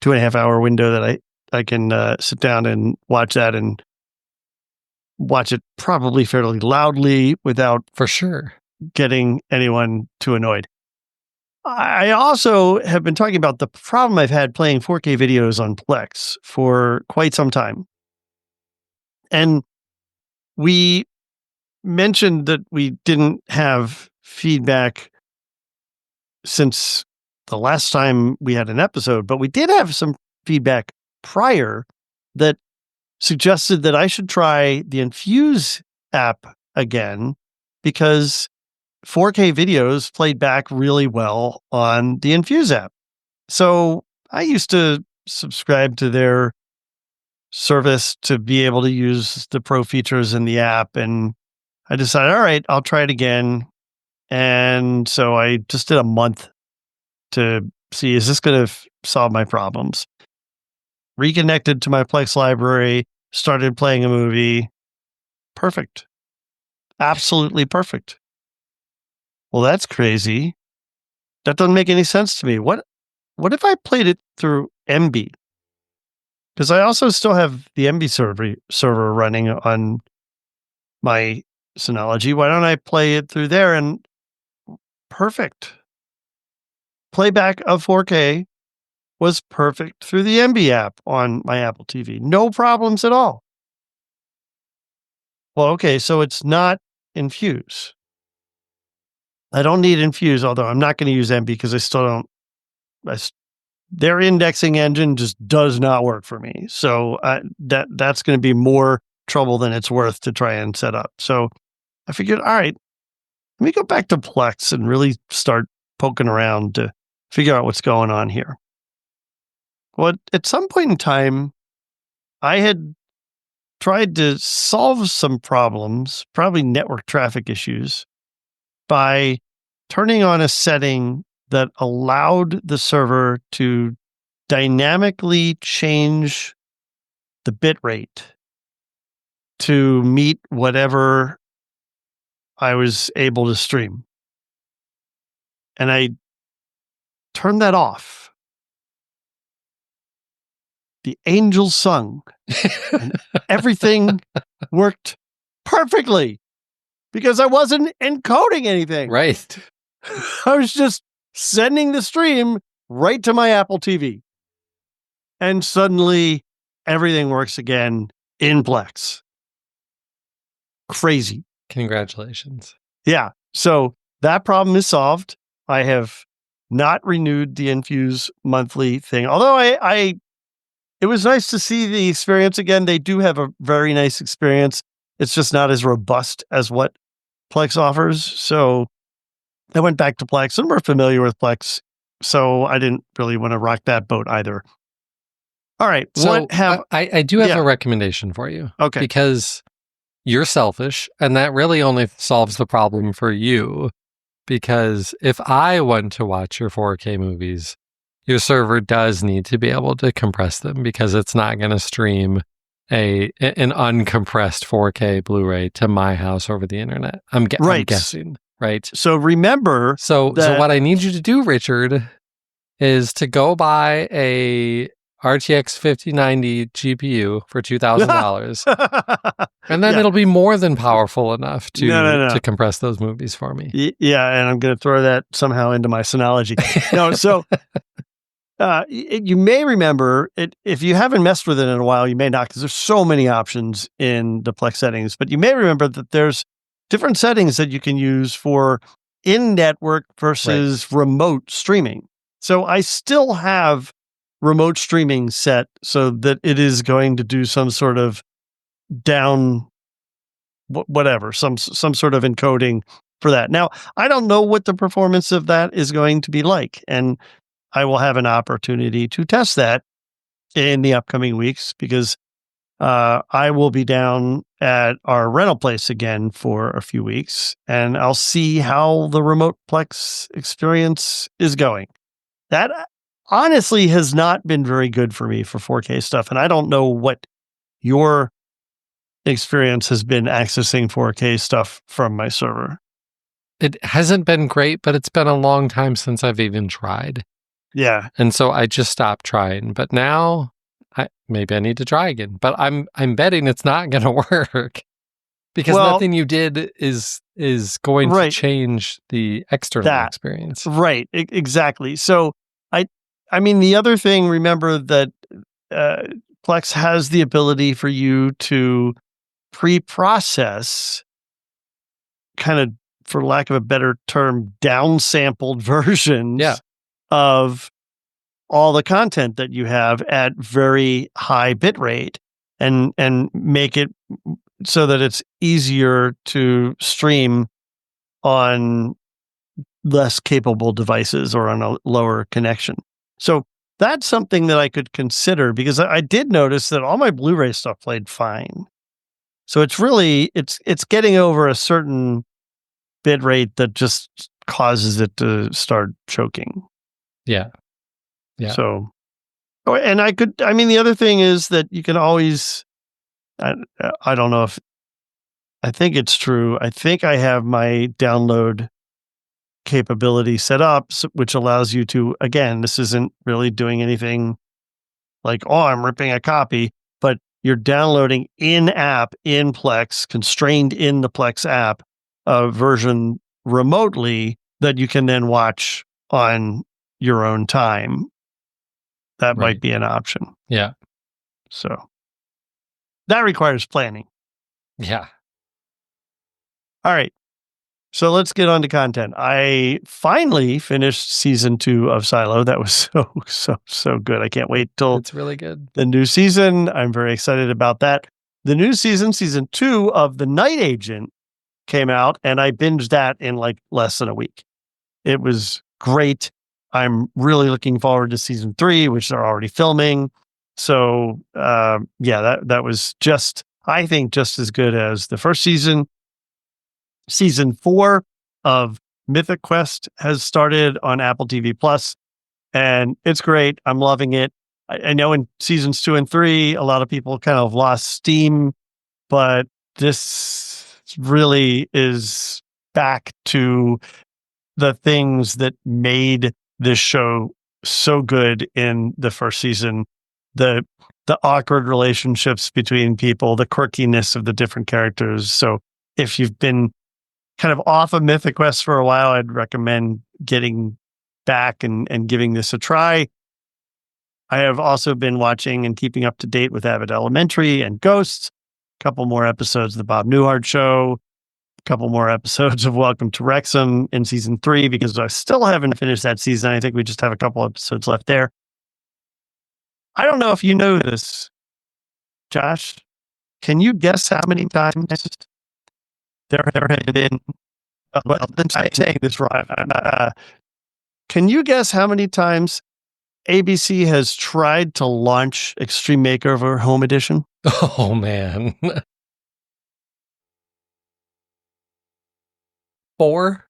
2.5 hour window that I can sit down and watch that, and watch it probably fairly loudly without for sure getting anyone too annoyed. I also have been talking about the problem I've had playing 4K videos on Plex for quite some time. And we mentioned that we didn't have feedback since the last time we had an episode, but we did have some feedback prior that suggested that I should try the Infuse app again, because 4K videos played back really well on the Infuse app. So I used to subscribe to their service to be able to use the pro features in the app, and I decided, all right, I'll try it again. And so I just did a month to see, is this going to solve my problems? Reconnected to my Plex library, started playing a movie. Perfect. Absolutely perfect. Well, that's crazy. That doesn't make any sense to me. What if I played it through MB? Because I also still have the MB server running on my Synology. Why don't I play it through there? And perfect. Playback of 4K was perfect through the MB app on my Apple TV. No problems at all. Well, okay, so it's not Infuse. I don't need Infuse, although I'm not going to use MB because I still don't. Their indexing engine just does not work for me. So that's going to be more trouble than it's worth to try and set up. So I figured, all right, let me go back to Plex and really start poking around to figure out what's going on here. Well, at some point in time, I had tried to solve some problems, probably network traffic issues, by turning on a setting that allowed the server to dynamically change the bit rate to meet whatever I was able to stream. And I turned that off. The angels sung, and everything worked perfectly because I wasn't encoding anything. Right. I was just sending the stream right to my Apple TV. And suddenly everything works again in Plex. Crazy. Congratulations. Yeah. So that problem is solved. I have not renewed the Infuse monthly thing. Although it was nice to see the experience again. They do have a very nice experience. It's just not as robust as what Plex offers. So I went back to Plex, and we're familiar with Plex. So I didn't really want to rock that boat either. All right. So I do have a recommendation for you. Okay. Because you're selfish, and that really only solves the problem for you. Because if I want to watch your 4K movies, your server does need to be able to compress them because it's not going to stream an uncompressed 4K Blu-ray to my house over the internet. I'm guessing, right? So remember, so what I need you to do, Richard, is to go buy a RTX 5090 GPU for $2,000, and then it'll be more than powerful enough to compress those movies for me. Yeah, and I'm going to throw that somehow into my Synology. No, so you may remember it if you haven't messed with it in a while. You may not, because there's so many options in the Plex settings. But you may remember that there's different settings that you can use for in-network versus remote streaming. So I still have remote streaming set so that it is going to do some sort of down, whatever, some sort of encoding for that. Now, I don't know what the performance of that is going to be like, and I will have an opportunity to test that in the upcoming weeks because I will be down at our rental place again for a few weeks, and I'll see how the remote Plex experience is going. That honestly has not been very good for me for 4K stuff, and I don't know what your experience has been accessing 4K stuff from my server. It hasn't been great, but it's been a long time since I've even tried. Yeah. And so I just stopped trying. But now maybe I need to try again. But I'm betting it's not going to work because nothing you did is going to change the external experience. Right. Exactly. So I mean, the other thing, remember that Plex has the ability for you to pre-process kind of, for lack of a better term, downsampled versions of all the content that you have at very high bit rate and make it so that it's easier to stream on less capable devices or on a lower connection. So that's something that I could consider because I did notice that all my Blu-ray stuff played fine. So it's really, it's getting over a certain bit rate that just causes it to start choking. Yeah. Yeah. So, and the other thing is that you can always, I don't know if, I think it's true. I think I have my download capability set up, which allows you to, again, this isn't really doing anything like, oh, I'm ripping a copy, but you're downloading in-app, in Plex, constrained in the Plex app, a version remotely that you can then watch on your own time. That might Right. be an option. Yeah. So that requires planning. Yeah. All right. So let's get on to content. I finally finished season 2 of Silo. That was so good. I can't wait till It's really good. the new season. I'm very excited about that. The new season 2 of The Night Agent, came out, and I binged that in like less than a week. It was great. I'm really looking forward to season 3, which they're already filming. So yeah, that was just, I think, just as good as the first season. Season 4 of Mythic Quest has started on Apple TV Plus, and it's great. I'm loving it. I know in seasons 2 and 3, a lot of people kind of lost steam, but this really is back to the things that made this show so good in the first season. The awkward relationships between people, the quirkiness of the different characters. So if you've been kind of off of Mythic Quest for a while, I'd recommend getting back and giving this a try. I have also been watching and keeping up to date with Abbott Elementary and Ghosts, a couple more episodes of The Bob Newhart Show, a couple more episodes of Welcome to Wrexham in season 3, because I still haven't finished that season. I think we just have a couple episodes left there. I don't know if you know this, Josh. Can you guess how many times there have been, well, I'm saying this wrong. Can you guess how many times ABC has tried to launch Extreme Makeover Home Edition? Oh, man. 4,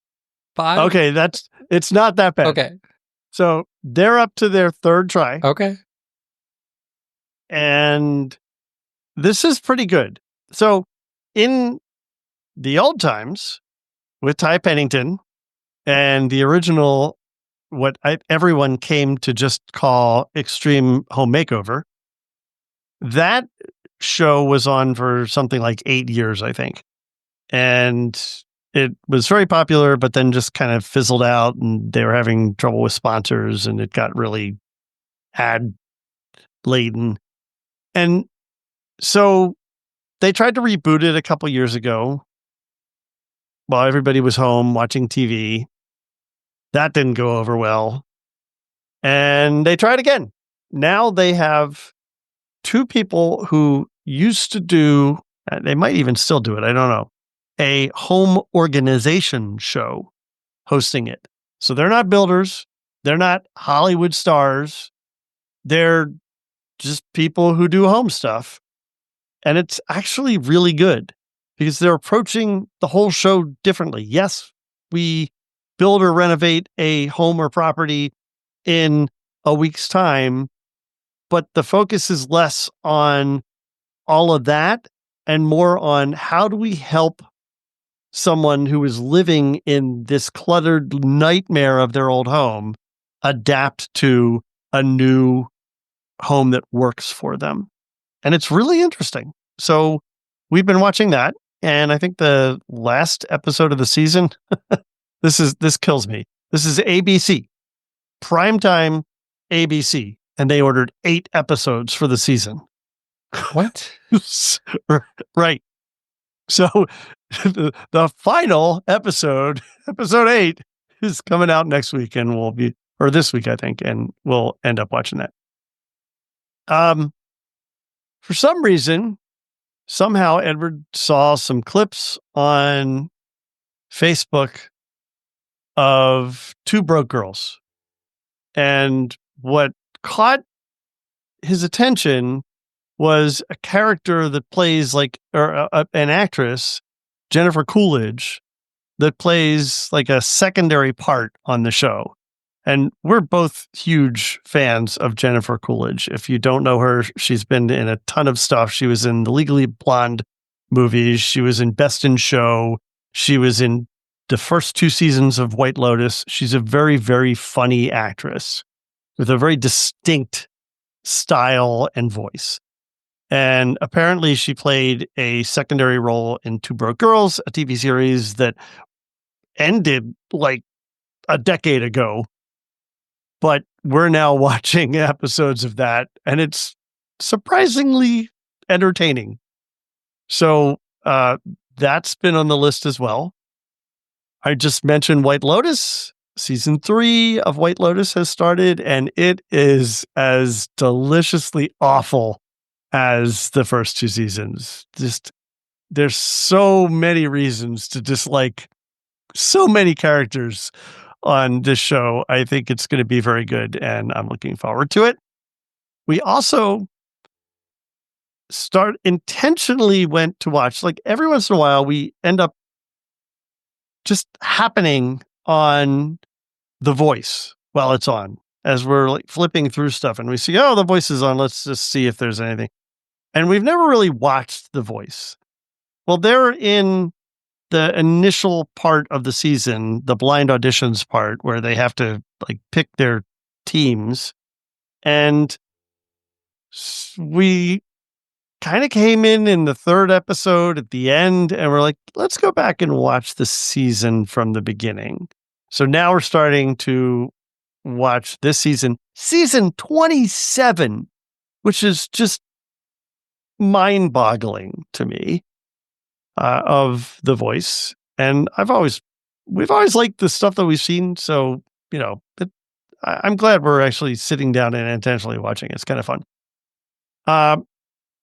5? Okay, it's not that bad. Okay. So they're up to their third try. Okay. And this is pretty good. So in the old times with Ty Pennington and the original, what everyone came to just call Extreme Home Makeover, that show was on for something like 8 years, I think. And it was very popular, but then just kind of fizzled out, and they were having trouble with sponsors, and it got really ad laden. And so they tried to reboot it a couple years ago while everybody was home watching TV. That didn't go over well. And they tried again. Now they have 2 people who used to do, they might even still do it, I don't know, a home organization show hosting it. So they're not builders. They're not Hollywood stars. They're just people who do home stuff. And it's actually really good because they're approaching the whole show differently. Yes, we build or renovate a home or property in a week's time, but the focus is less on all of that and more on how do we help someone who is living in this cluttered nightmare of their old home adapt to a new home that works for them. And it's really interesting. So we've been watching that. And I think the last episode of the season, this kills me. This is ABC, primetime ABC. And they ordered 8 episodes for the season. What? Right. So the final episode, episode 8, is coming out next week, and we'll be, or this week, I think, and we'll end up watching that. For some reason, somehow Edward saw some clips on Facebook of 2 broke girls. And what caught his attention was a character that plays like, or an actress, Jennifer Coolidge, that plays like a secondary part on the show. And we're both huge fans of Jennifer Coolidge. If you don't know her, she's been in a ton of stuff. She was in the Legally Blonde movies. She was in Best in Show. She was in the first 2 seasons of White Lotus. She's a very, very funny actress with a very distinct style and voice. And apparently she played a secondary role in Two Broke Girls, a TV series that ended like a decade ago. But we're now watching episodes of that, and it's surprisingly entertaining. So that's been on the list as well. I just mentioned White Lotus. Season 3 of White Lotus has started, and it is as deliciously awful as the first 2 seasons. Just there's so many reasons to dislike so many characters on this show. I think it's going to be very good, and I'm looking forward to it. We also intentionally went to watch, like every once in a while, we end up just happening on The Voice while it's on, as we're like flipping through stuff and we see, oh, The Voice is on. Let's just see if there's anything. And we've never really watched The Voice. Well, they're in the initial part of the season, the blind auditions part, where they have to like pick their teams. And we kind of came in the 3rd episode at the end, and we're like, let's go back and watch the season from the beginning. So now we're starting to watch this season 27, which is just mind-boggling to me, of The Voice. And we've always liked the stuff that we've seen. So, I'm glad we're actually sitting down and intentionally watching. It's kind of fun.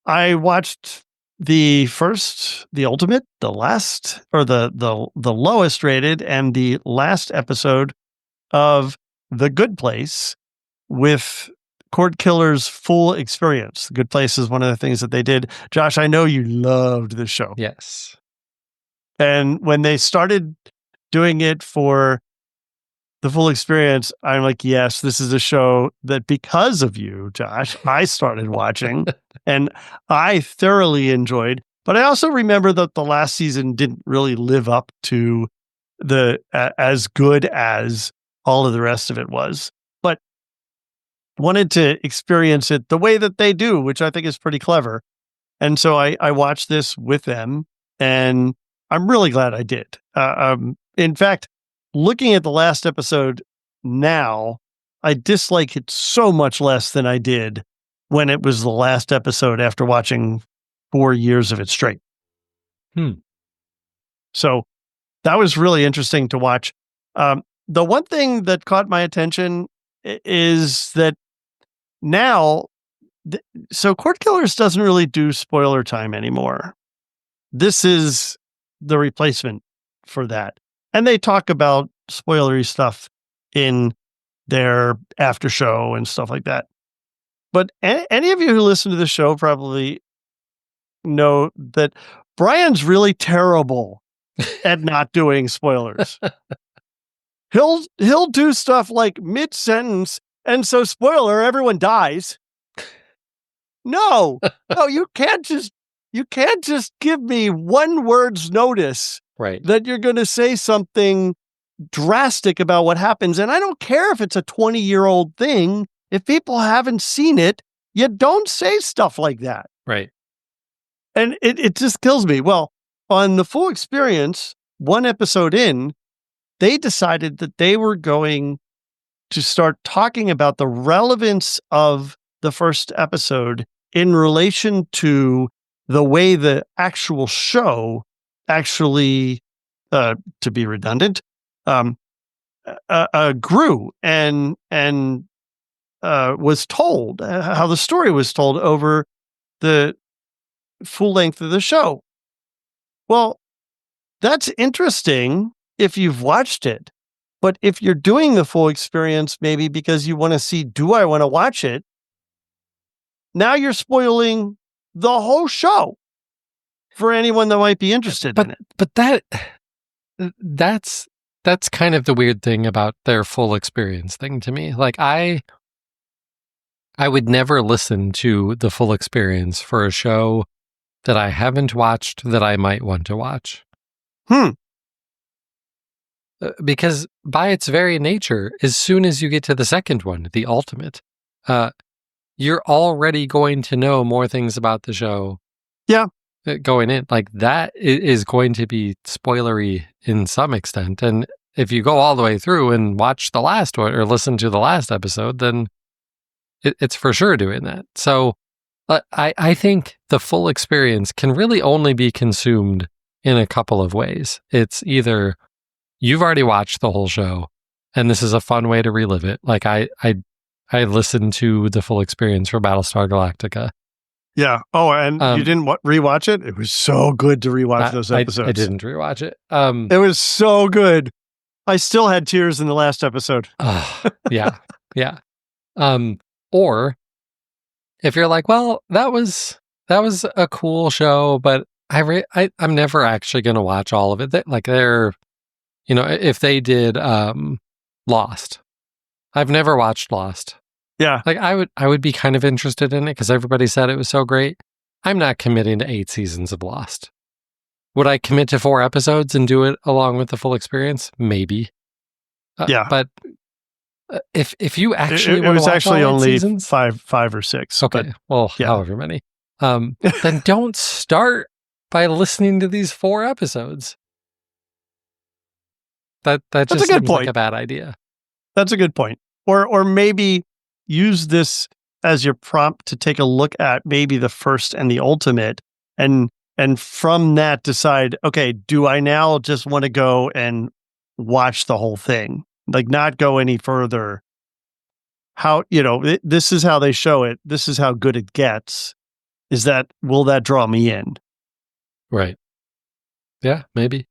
I watched the first, the ultimate, the last, or the lowest rated and the last episode of The Good Place with Cord Killer's full experience. The Good Place is one of the things that they did. Josh, I know you loved this show. Yes. And when they started doing it for the full experience, I'm like, yes, this is a show that because of you, Josh, I started watching and I thoroughly enjoyed. But I also remember that the last season didn't really live up to as good as all of the rest of it was, but wanted to experience it the way that they do, which I think is pretty clever. And so I watched this with them, and I'm really glad I did. In fact, looking at the last episode now, I dislike it so much less than I did when it was the last episode after watching 4 years of it straight. So that was really interesting to watch. The one thing that caught my attention is that now, so Court Killers doesn't really do spoiler time anymore. This is the replacement for that. And they talk about spoilery stuff in their after show and stuff like that. But any of you who listen to the show probably know that Brian's really terrible at not doing spoilers. He'll do stuff like mid-sentence, and so spoiler, everyone dies. No, you can't just give me one word's notice Right. that you're going to say something drastic about what happens. And I don't care if it's a 20-year-old thing. If people haven't seen it, you don't say stuff like that. Right. And it just kills me. Well, on the full experience, 1 episode in, they decided that they were going to start talking about the relevance of the first episode in relation to the way the actual show actually, to be redundant, grew and was told, how the story was told over the full length of the show. Well, that's interesting if you've watched it. But if you're doing the full experience, maybe because you want to see, do I want to watch it? Now you're spoiling the whole show for anyone that might be interested in it. But that's kind of the weird thing about their full experience thing to me. Like I would never listen to the full experience for a show that I haven't watched that I might want to watch. because by its very nature, as soon as you get to the second one, the ultimate, you're already going to know more things about the show. Yeah. Going in, like that is going to be spoilery in some extent. And if you go all the way through and watch the last one or listen to the last episode, then it's for sure doing that. So I think the full experience can really only be consumed in a couple of ways. It's either you've already watched the whole show and this is a fun way to relive it. Like I listened to the full experience for Battlestar Galactica. Yeah. Oh, and you didn't rewatch it? It was so good to rewatch those episodes. I didn't rewatch it. It was so good. I still had tears in the last episode. Yeah. Yeah. Or if you're like, well, that was a cool show, but I'm never actually going to watch all of it. Like they're, if they did Lost, I've never watched Lost. Yeah. Like I would be kind of interested in it because everybody said it was so great. I'm not committing to 8 seasons of Lost. Would I commit to 4 episodes and do it along with the full experience? Maybe. Yeah. But if you actually it was actually only seasons, 5 or 6. Okay. But, well, yeah. however many. Then don't start by listening to these 4 episodes. That just seems like a bad idea. That's a good point. Or maybe use this as your prompt to take a look at maybe the first and the ultimate, and from that decide, okay, do I now just want to go and watch the whole thing? Like not go any further. How, this is how they show it. This is how good it gets. Will that draw me in? Right. Yeah, maybe.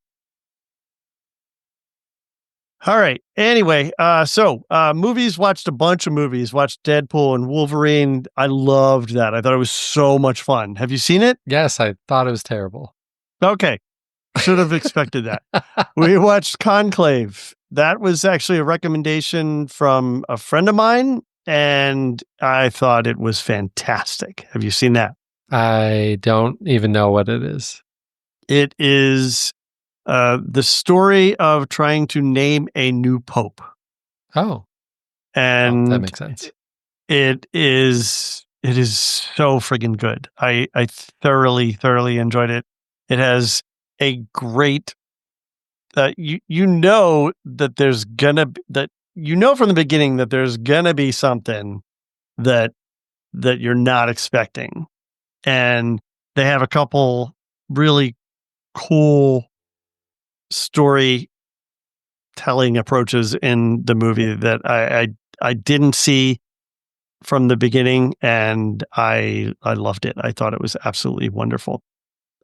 All right. Anyway, so movies, watched a bunch of movies, watched Deadpool and Wolverine. I loved that. I thought it was so much fun. Have you seen it? Yes, I thought it was terrible. Okay. Should have expected that. We watched Conclave. That was actually a recommendation from a friend of mine, and I thought it was fantastic. Have you seen that? I don't even know what it is. It is the story of trying to name a new pope. Oh. And that makes sense. It is so friggin' good. I thoroughly enjoyed it. It has a great you know that there's gonna from the beginning that there's gonna be something that you're not expecting. And they have a couple really cool storytelling approaches in the movie that I didn't see from the beginning, and I loved it. I thought it was absolutely wonderful.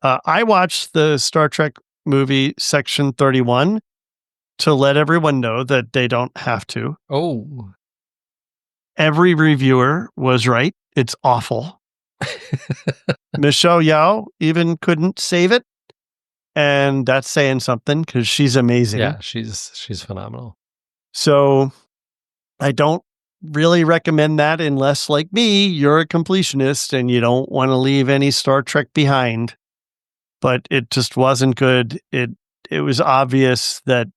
I watched the Star Trek movie Section 31 to let everyone know that they don't have to. Oh. Every reviewer was right. It's awful. Michelle Yeoh even couldn't save it. And that's saying something because she's amazing. Yeah, she's phenomenal. So I don't really recommend that unless, like me, you're a completionist and you don't want to leave any Star Trek behind. But it just wasn't good. It was obvious that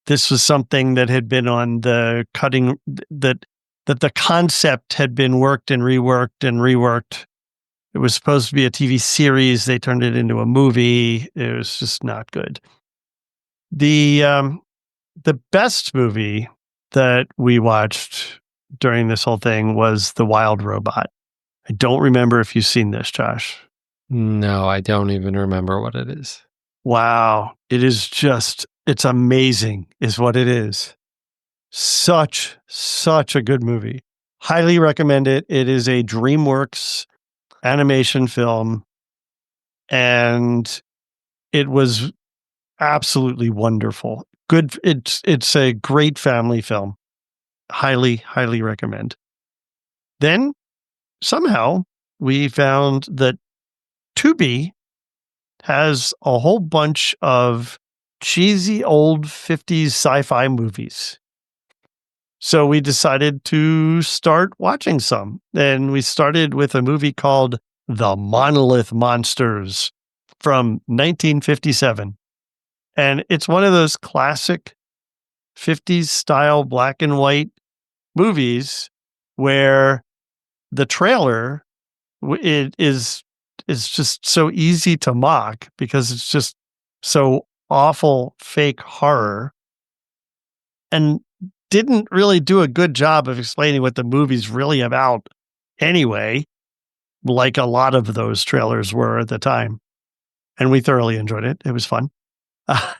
this was something that had been on the cutting, that the concept had been worked and reworked and reworked. It was supposed to be a TV series. They turned it into a movie. It was just not good. The best movie that we watched during this whole thing was The Wild Robot. I don't remember if you've seen this, Josh. No, I don't even remember what it is. Wow. It is it's amazing is what it is. Such a good movie. Highly recommend it. It is a DreamWorks animation film, and it was absolutely wonderful. Good. It's a great family film. Highly recommend. Then somehow we found that Tubi has a whole bunch of cheesy old 50s sci-fi movies. So we decided to start watching some. And we started with a movie called The Monolith Monsters from 1957. And it's one of those classic 50s style black and white movies where the trailer it is just so easy to mock because it's just so awful fake horror and didn't really do a good job of explaining what the movie's really about anyway, like a lot of those trailers were at the time. And we thoroughly enjoyed it. It was fun.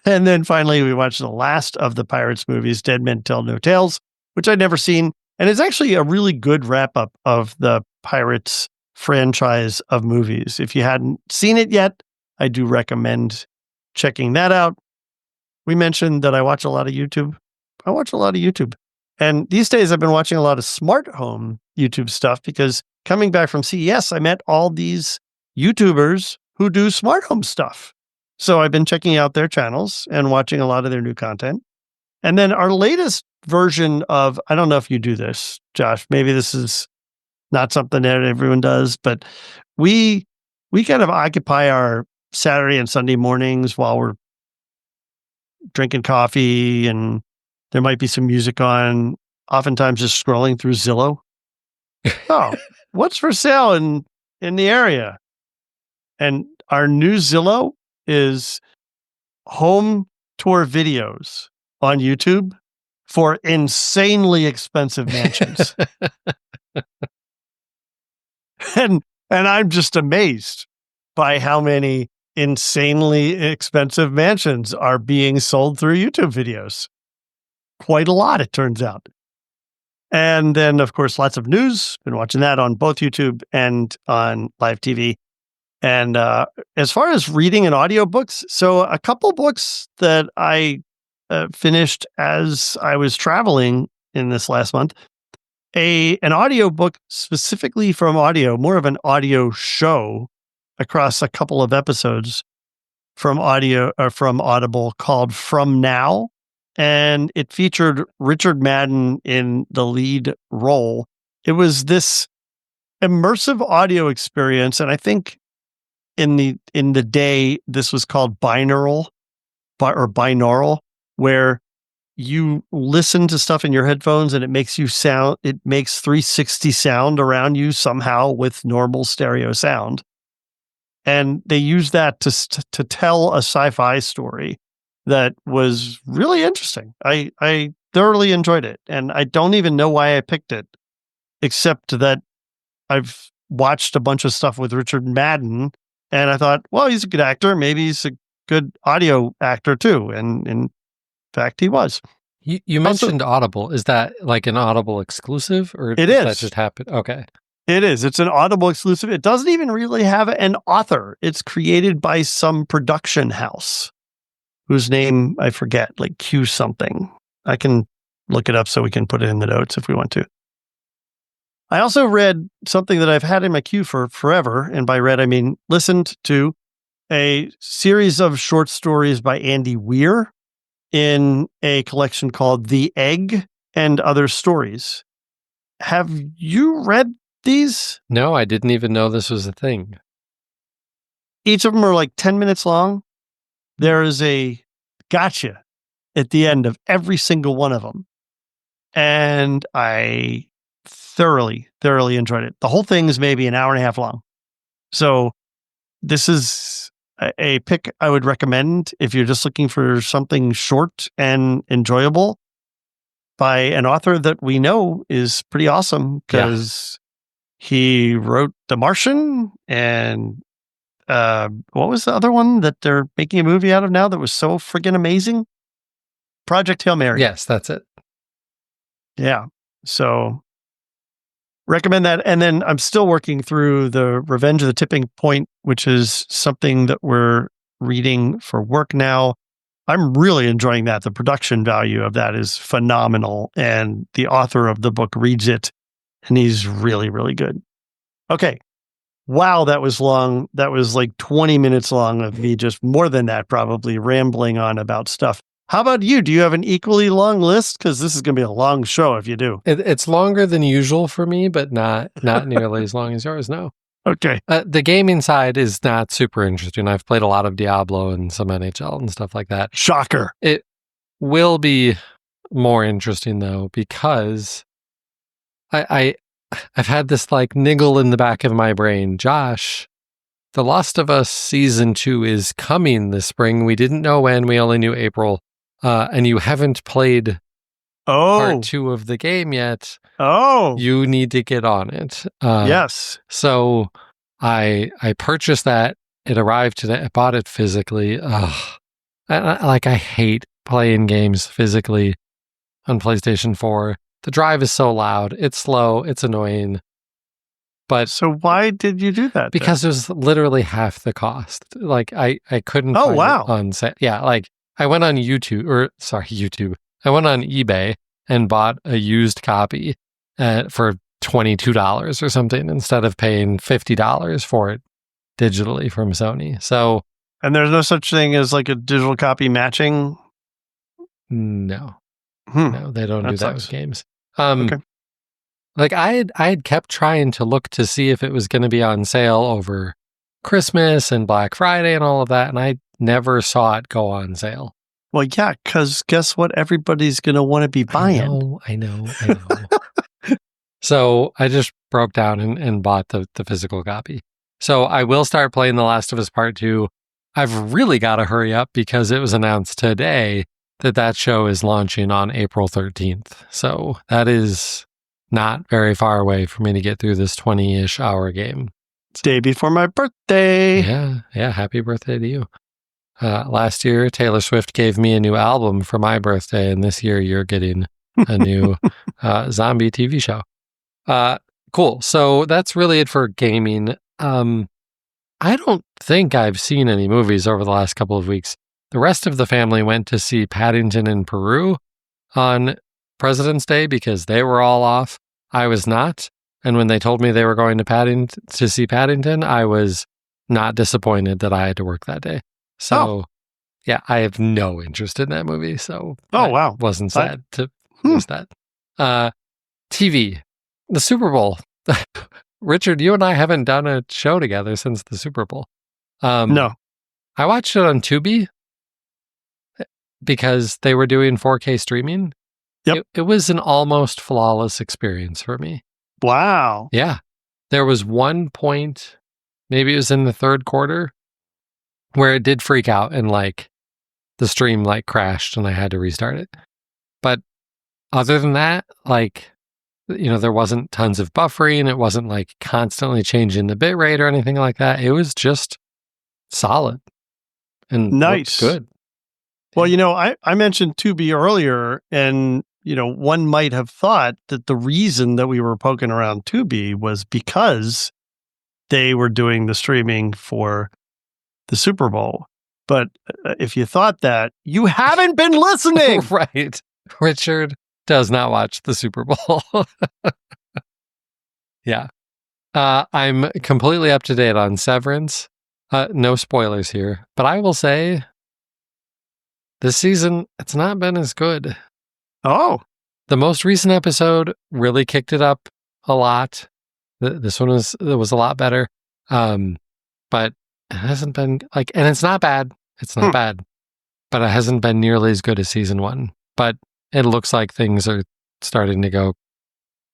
And then finally, we watched the last of the Pirates movies, Dead Men Tell No Tales, which I'd never seen. And it's actually a really good wrap up of the Pirates franchise of movies. If you hadn't seen it yet, I do recommend checking that out. We mentioned that I watch a lot of YouTube. I watch a lot of YouTube. And these days, I've been watching a lot of smart home YouTube stuff because coming back from CES, I met all these YouTubers who do smart home stuff. So I've been checking out their channels and watching a lot of their new content. And then our latest version of, I don't know if you do this, Josh, maybe this is not something that everyone does, but we kind of occupy our Saturday and Sunday mornings while we're drinking coffee and there might be some music on, oftentimes just scrolling through Zillow. Oh, what's for sale in the area? And our new Zillow is home tour videos on YouTube for insanely expensive mansions. and I'm just amazed by how many insanely expensive mansions are being sold through YouTube videos. Quite a lot, it turns out. And then, of course, lots of news. Been watching that on both YouTube and on live TV. And as far as reading and audiobooks, so a couple books that I finished as I was traveling in this last month, an audiobook specifically from audio, more of an audio show across a couple of episodes from Audible called From Now. And it featured Richard Madden in the lead role. It was this immersive audio experience, and I think in the day this was called binaural, where you listen to stuff in your headphones and it makes 360 sound around you somehow with normal stereo sound. And they use that to tell a sci-fi story that was really interesting. I thoroughly enjoyed it. And I don't even know why I picked it, except that I've watched a bunch of stuff with Richard Madden and I thought, well, he's a good actor. Maybe he's a good audio actor too. And in fact, he was. You mentioned Audible. Is that like an Audible exclusive or it is. That just happened? Okay. It is. It's an Audible exclusive. It doesn't even really have an author. It's created by some production house whose name I forget, like Q something. I can look it up so we can put it in the notes if we want to. I also read something that I've had in my queue for forever. And by read, I mean listened to a series of short stories by Andy Weir in a collection called The Egg and Other Stories. Have you read these? No, I didn't even know this was a thing. Each of them are like 10 minutes long. There is a gotcha at the end of every single one of them. And I thoroughly enjoyed it. The whole thing is maybe an hour and a half long. So this is a pick I would recommend if you're just looking for something short and enjoyable by an author that we know is pretty awesome because he wrote The Martian and what was the other one that they're making a movie out of now that was so friggin' amazing? Project Hail Mary. Yes, that's it. Yeah. So recommend that. And then I'm still working through the Revenge of the Tipping Point, which is something that we're reading for work now. I'm really enjoying that. The production value of that is phenomenal. And the author of the book reads it and he's really, really good. Okay. Wow, that was long. That was like 20 minutes long of me, just more than that, probably rambling on about stuff. How about you? Do you have an equally long list? Because this is going to be a long show if you do. It's longer than usual for me, but not nearly as long as yours. No. Okay. The gaming side is not super interesting. I've played a lot of Diablo and some NHL and stuff like that. Shocker. It will be more interesting though, because I've had this like niggle in the back of my brain. Josh, The Last of Us Season 2 is coming this spring. We didn't know when, we only knew April. And you haven't played part 2 of the game yet. You need to get on it. Yes. So I purchased that. It arrived today. I bought it physically. I hate playing games physically on PlayStation 4. The drive is so loud. It's slow. It's annoying. But so why did you do that? Because it was literally half the cost. Like I couldn't find it on set. Yeah, like I went on YouTube. I went on eBay and bought a used copy for $22 or something instead of paying $50 for it digitally from Sony. So, and there's no such thing as like a digital copy matching? No. No, they don't do that with games. Okay. Like I had kept trying to look to see if it was going to be on sale over Christmas and Black Friday and all of that, and I never saw it go on sale. Well, yeah, because guess what? Everybody's going to want to be buying. I know. So I just broke down and bought the physical copy. So I will start playing The Last of Us Part 2. I've really got to hurry up because it was announced today that show is launching on April 13th. So that is not very far away for me to get through this 20-ish hour game. Day before my birthday. Yeah. Happy birthday to you. Last year, Taylor Swift gave me a new album for my birthday, and this year you're getting a new zombie TV show. Cool. So that's really it for gaming. I don't think I've seen any movies over the last couple of weeks. The rest of the family went to see Paddington in Peru on President's Day because they were all off. I was not. And when they told me they were going to see Paddington, I was not disappointed that I had to work that day. So, yeah, I have no interest in that movie. So, wow. Wasn't sad to miss that. TV, the Super Bowl. Richard, you and I haven't done a show together since the Super Bowl. No. I watched it on Tubi because they were doing 4K streaming. Yep. It was an almost flawless experience for me. Wow. Yeah. There was one point, maybe it was in the third quarter, where it did freak out and like the stream like crashed and I had to restart it. But other than that, like, you know, there wasn't tons of buffering. It wasn't like constantly changing the bit rate or anything like that. It was just solid and nice. Good. Well, you know, I mentioned Tubi earlier, and, you know, one might have thought that the reason that we were poking around Tubi was because they were doing the streaming for the Super Bowl. But if you thought that, you haven't been listening. Right. Richard does not watch the Super Bowl. Yeah. I'm completely up to date on Severance. No spoilers here, but I will say this season, it's not been as good. Oh. The most recent episode really kicked it up a lot. This one was a lot better. But it hasn't been like, and it's not bad. It's not bad, but it hasn't been nearly as good as season 1. But it looks like things are starting to go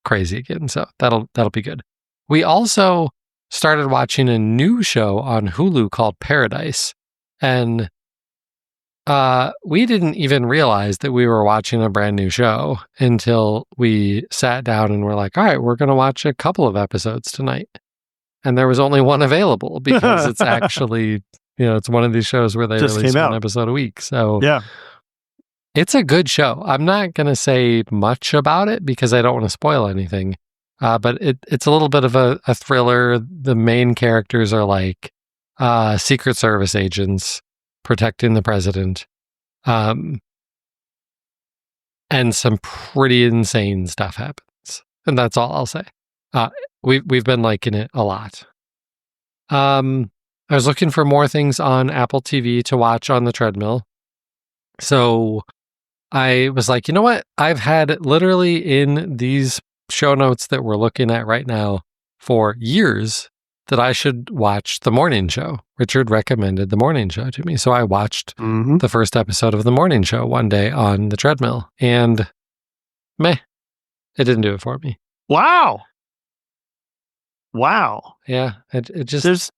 crazy again. So that'll be good. We also started watching a new show on Hulu called Paradise. And we didn't even realize that we were watching a brand new show until we sat down and were like, all right, we're going to watch a couple of episodes tonight. And there was only one available because it's actually, you know, it's one of these shows where they release one episode a week. So yeah, it's a good show. I'm not going to say much about it because I don't want to spoil anything. But it's a little bit of a thriller. The main characters are like Secret Service agents protecting the president. And some pretty insane stuff happens. And that's all I'll say. We've been liking it a lot. I was looking for more things on Apple TV to watch on the treadmill. So I was like, you know what? I've had literally in these show notes that we're looking at right now for years, that I should watch The Morning Show. Richard recommended The Morning Show to me. So I watched the first episode of The Morning Show one day on the treadmill, and meh, it didn't do it for me. Wow. Yeah, it just...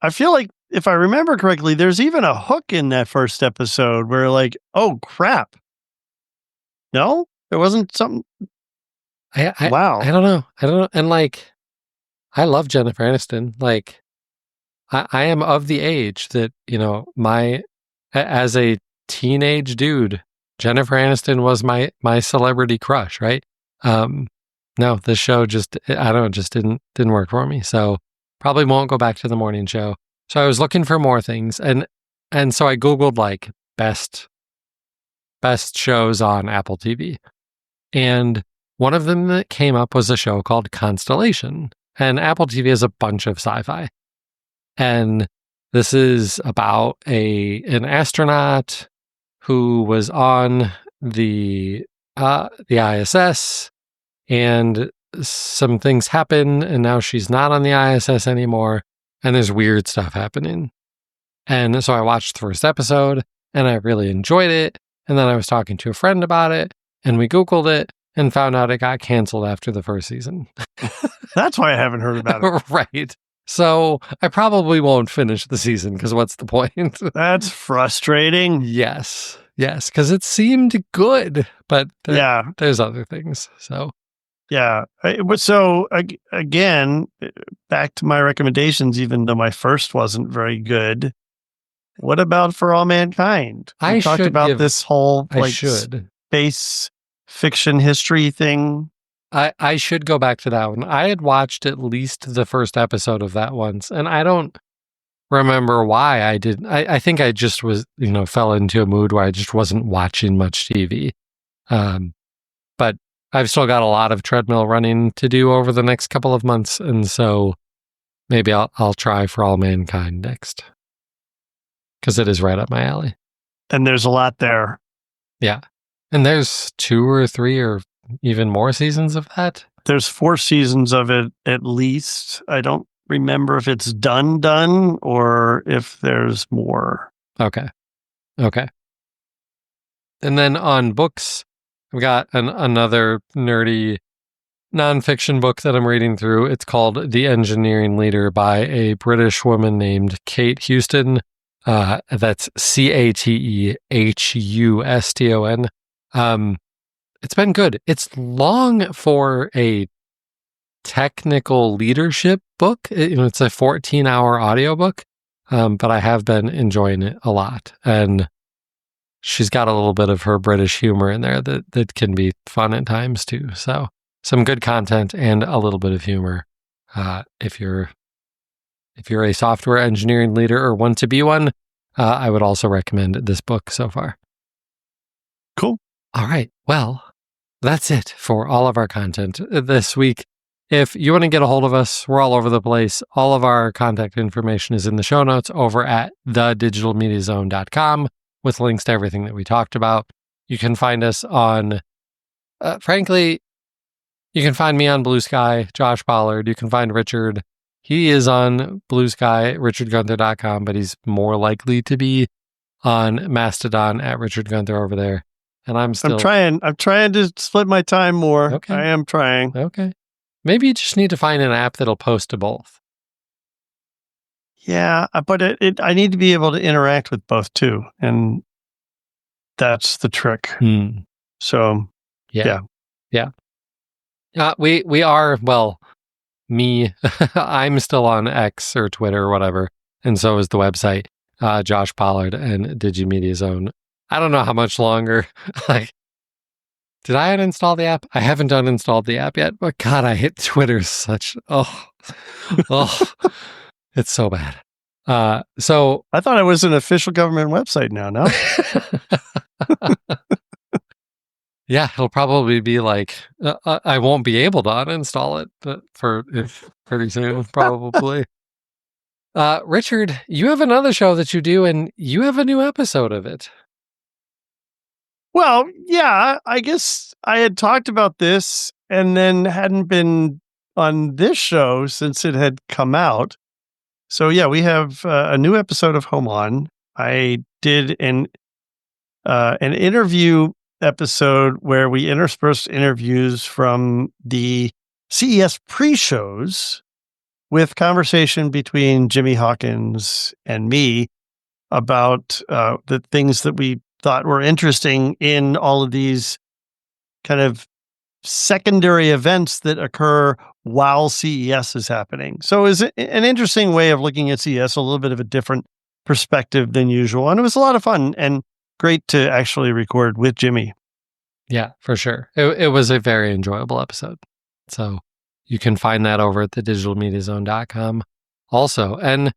I feel like, if I remember correctly, there's even a hook in that first episode where like, oh crap. No? There wasn't something... Wow. I don't know. And like, I love Jennifer Aniston. Like, I am of the age that, as a teenage dude, Jennifer Aniston was my celebrity crush, right? No, this show just, I don't know, just didn't work for me. So probably won't go back to The Morning Show. So I was looking for more things, and so I Googled like best shows on Apple TV. And one of them that came up was a show called Constellation. And Apple TV has a bunch of sci-fi. And this is about an astronaut who was on the ISS, and some things happen, and now she's not on the ISS anymore, and there's weird stuff happening. And so I watched the first episode, and I really enjoyed it. And then I was talking to a friend about it, and we Googled it, and found out it got canceled after the first season. That's why I haven't heard about it. Right. So I probably won't finish the season, because what's the point? That's frustrating. Yes, because it seemed good, but there's other things. So yeah. So again, back to my recommendations, even though my first wasn't very good. What about For All Mankind? We talked about this whole space fiction history thing. I should go back to that one. I had watched at least the first episode of that once, and I don't remember why I didn't. I think I just was, fell into a mood where I just wasn't watching much TV. But I've still got a lot of treadmill running to do over the next couple of months, and so maybe I'll try For All Mankind next, because it is right up my alley. And there's a lot there. Yeah. And there's 2 or 3 or even more seasons of that? There's 4 seasons of it at least. I don't remember if it's done or if there's more. Okay. And then on books, I've got another nerdy nonfiction book that I'm reading through. It's called The Engineering Leader by a British woman named Kate Huston. That's CateHuston. It's been good. It's long for a technical leadership book. It's a 14-hour audiobook, but I have been enjoying it a lot. And she's got a little bit of her British humor in there that can be fun at times too. So some good content and a little bit of humor. If you're a software engineering leader or want to be one, I would also recommend this book so far. Cool. All right. Well, that's it for all of our content this week. If you want to get a hold of us, we're all over the place. All of our contact information is in the show notes over at thedigitalmediazone.com with links to everything that we talked about. You can find us on, frankly, you can find me on Blue Sky, Josh Pollard. You can find Richard. He is on Blue Sky, richardgunther.com, but he's more likely to be on Mastodon at Richard Gunther over there. And I'm trying to split my time more. Okay. I am trying. Okay. Maybe you just need to find an app that'll post to both. Yeah, but I need to be able to interact with both too. And that's the trick. So, yeah. We are, well, me, I'm still on X or Twitter or whatever. And so is the website, Josh Pollard and Digimedia Zone. I don't know how much longer. Did I uninstall the app? I haven't uninstalled the app yet, but God, I hate Twitter it's so bad. So I thought it was an official government website now, no? Yeah, it'll probably be like, I won't be able to uninstall it pretty soon, probably. Richard, you have another show that you do, and you have a new episode of it. Well, yeah, I guess I had talked about this and then hadn't been on this show since it had come out. So yeah, we have a new episode of Home On. I did an interview episode where we interspersed interviews from the CES pre-shows with conversation between Jimmy Hawkins and me about the things that we thought were interesting in all of these kind of secondary events that occur while CES is happening. So it's an interesting way of looking at CES, a little bit of a different perspective than usual. And it was a lot of fun and great to actually record with Jimmy. Yeah, for sure. It was a very enjoyable episode. So you can find that over at thedigitalmediazone.com also. And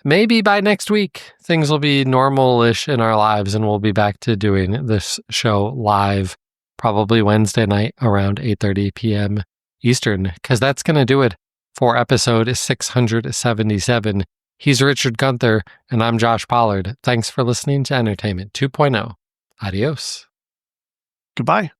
maybe by next week, things will be normal-ish in our lives and we'll be back to doing this show live, probably Wednesday night around 8:30 p.m. Eastern, because that's going to do it for episode 677. He's Richard Gunther, and I'm Josh Pollard. Thanks for listening to Entertainment 2.0. Adios. Goodbye.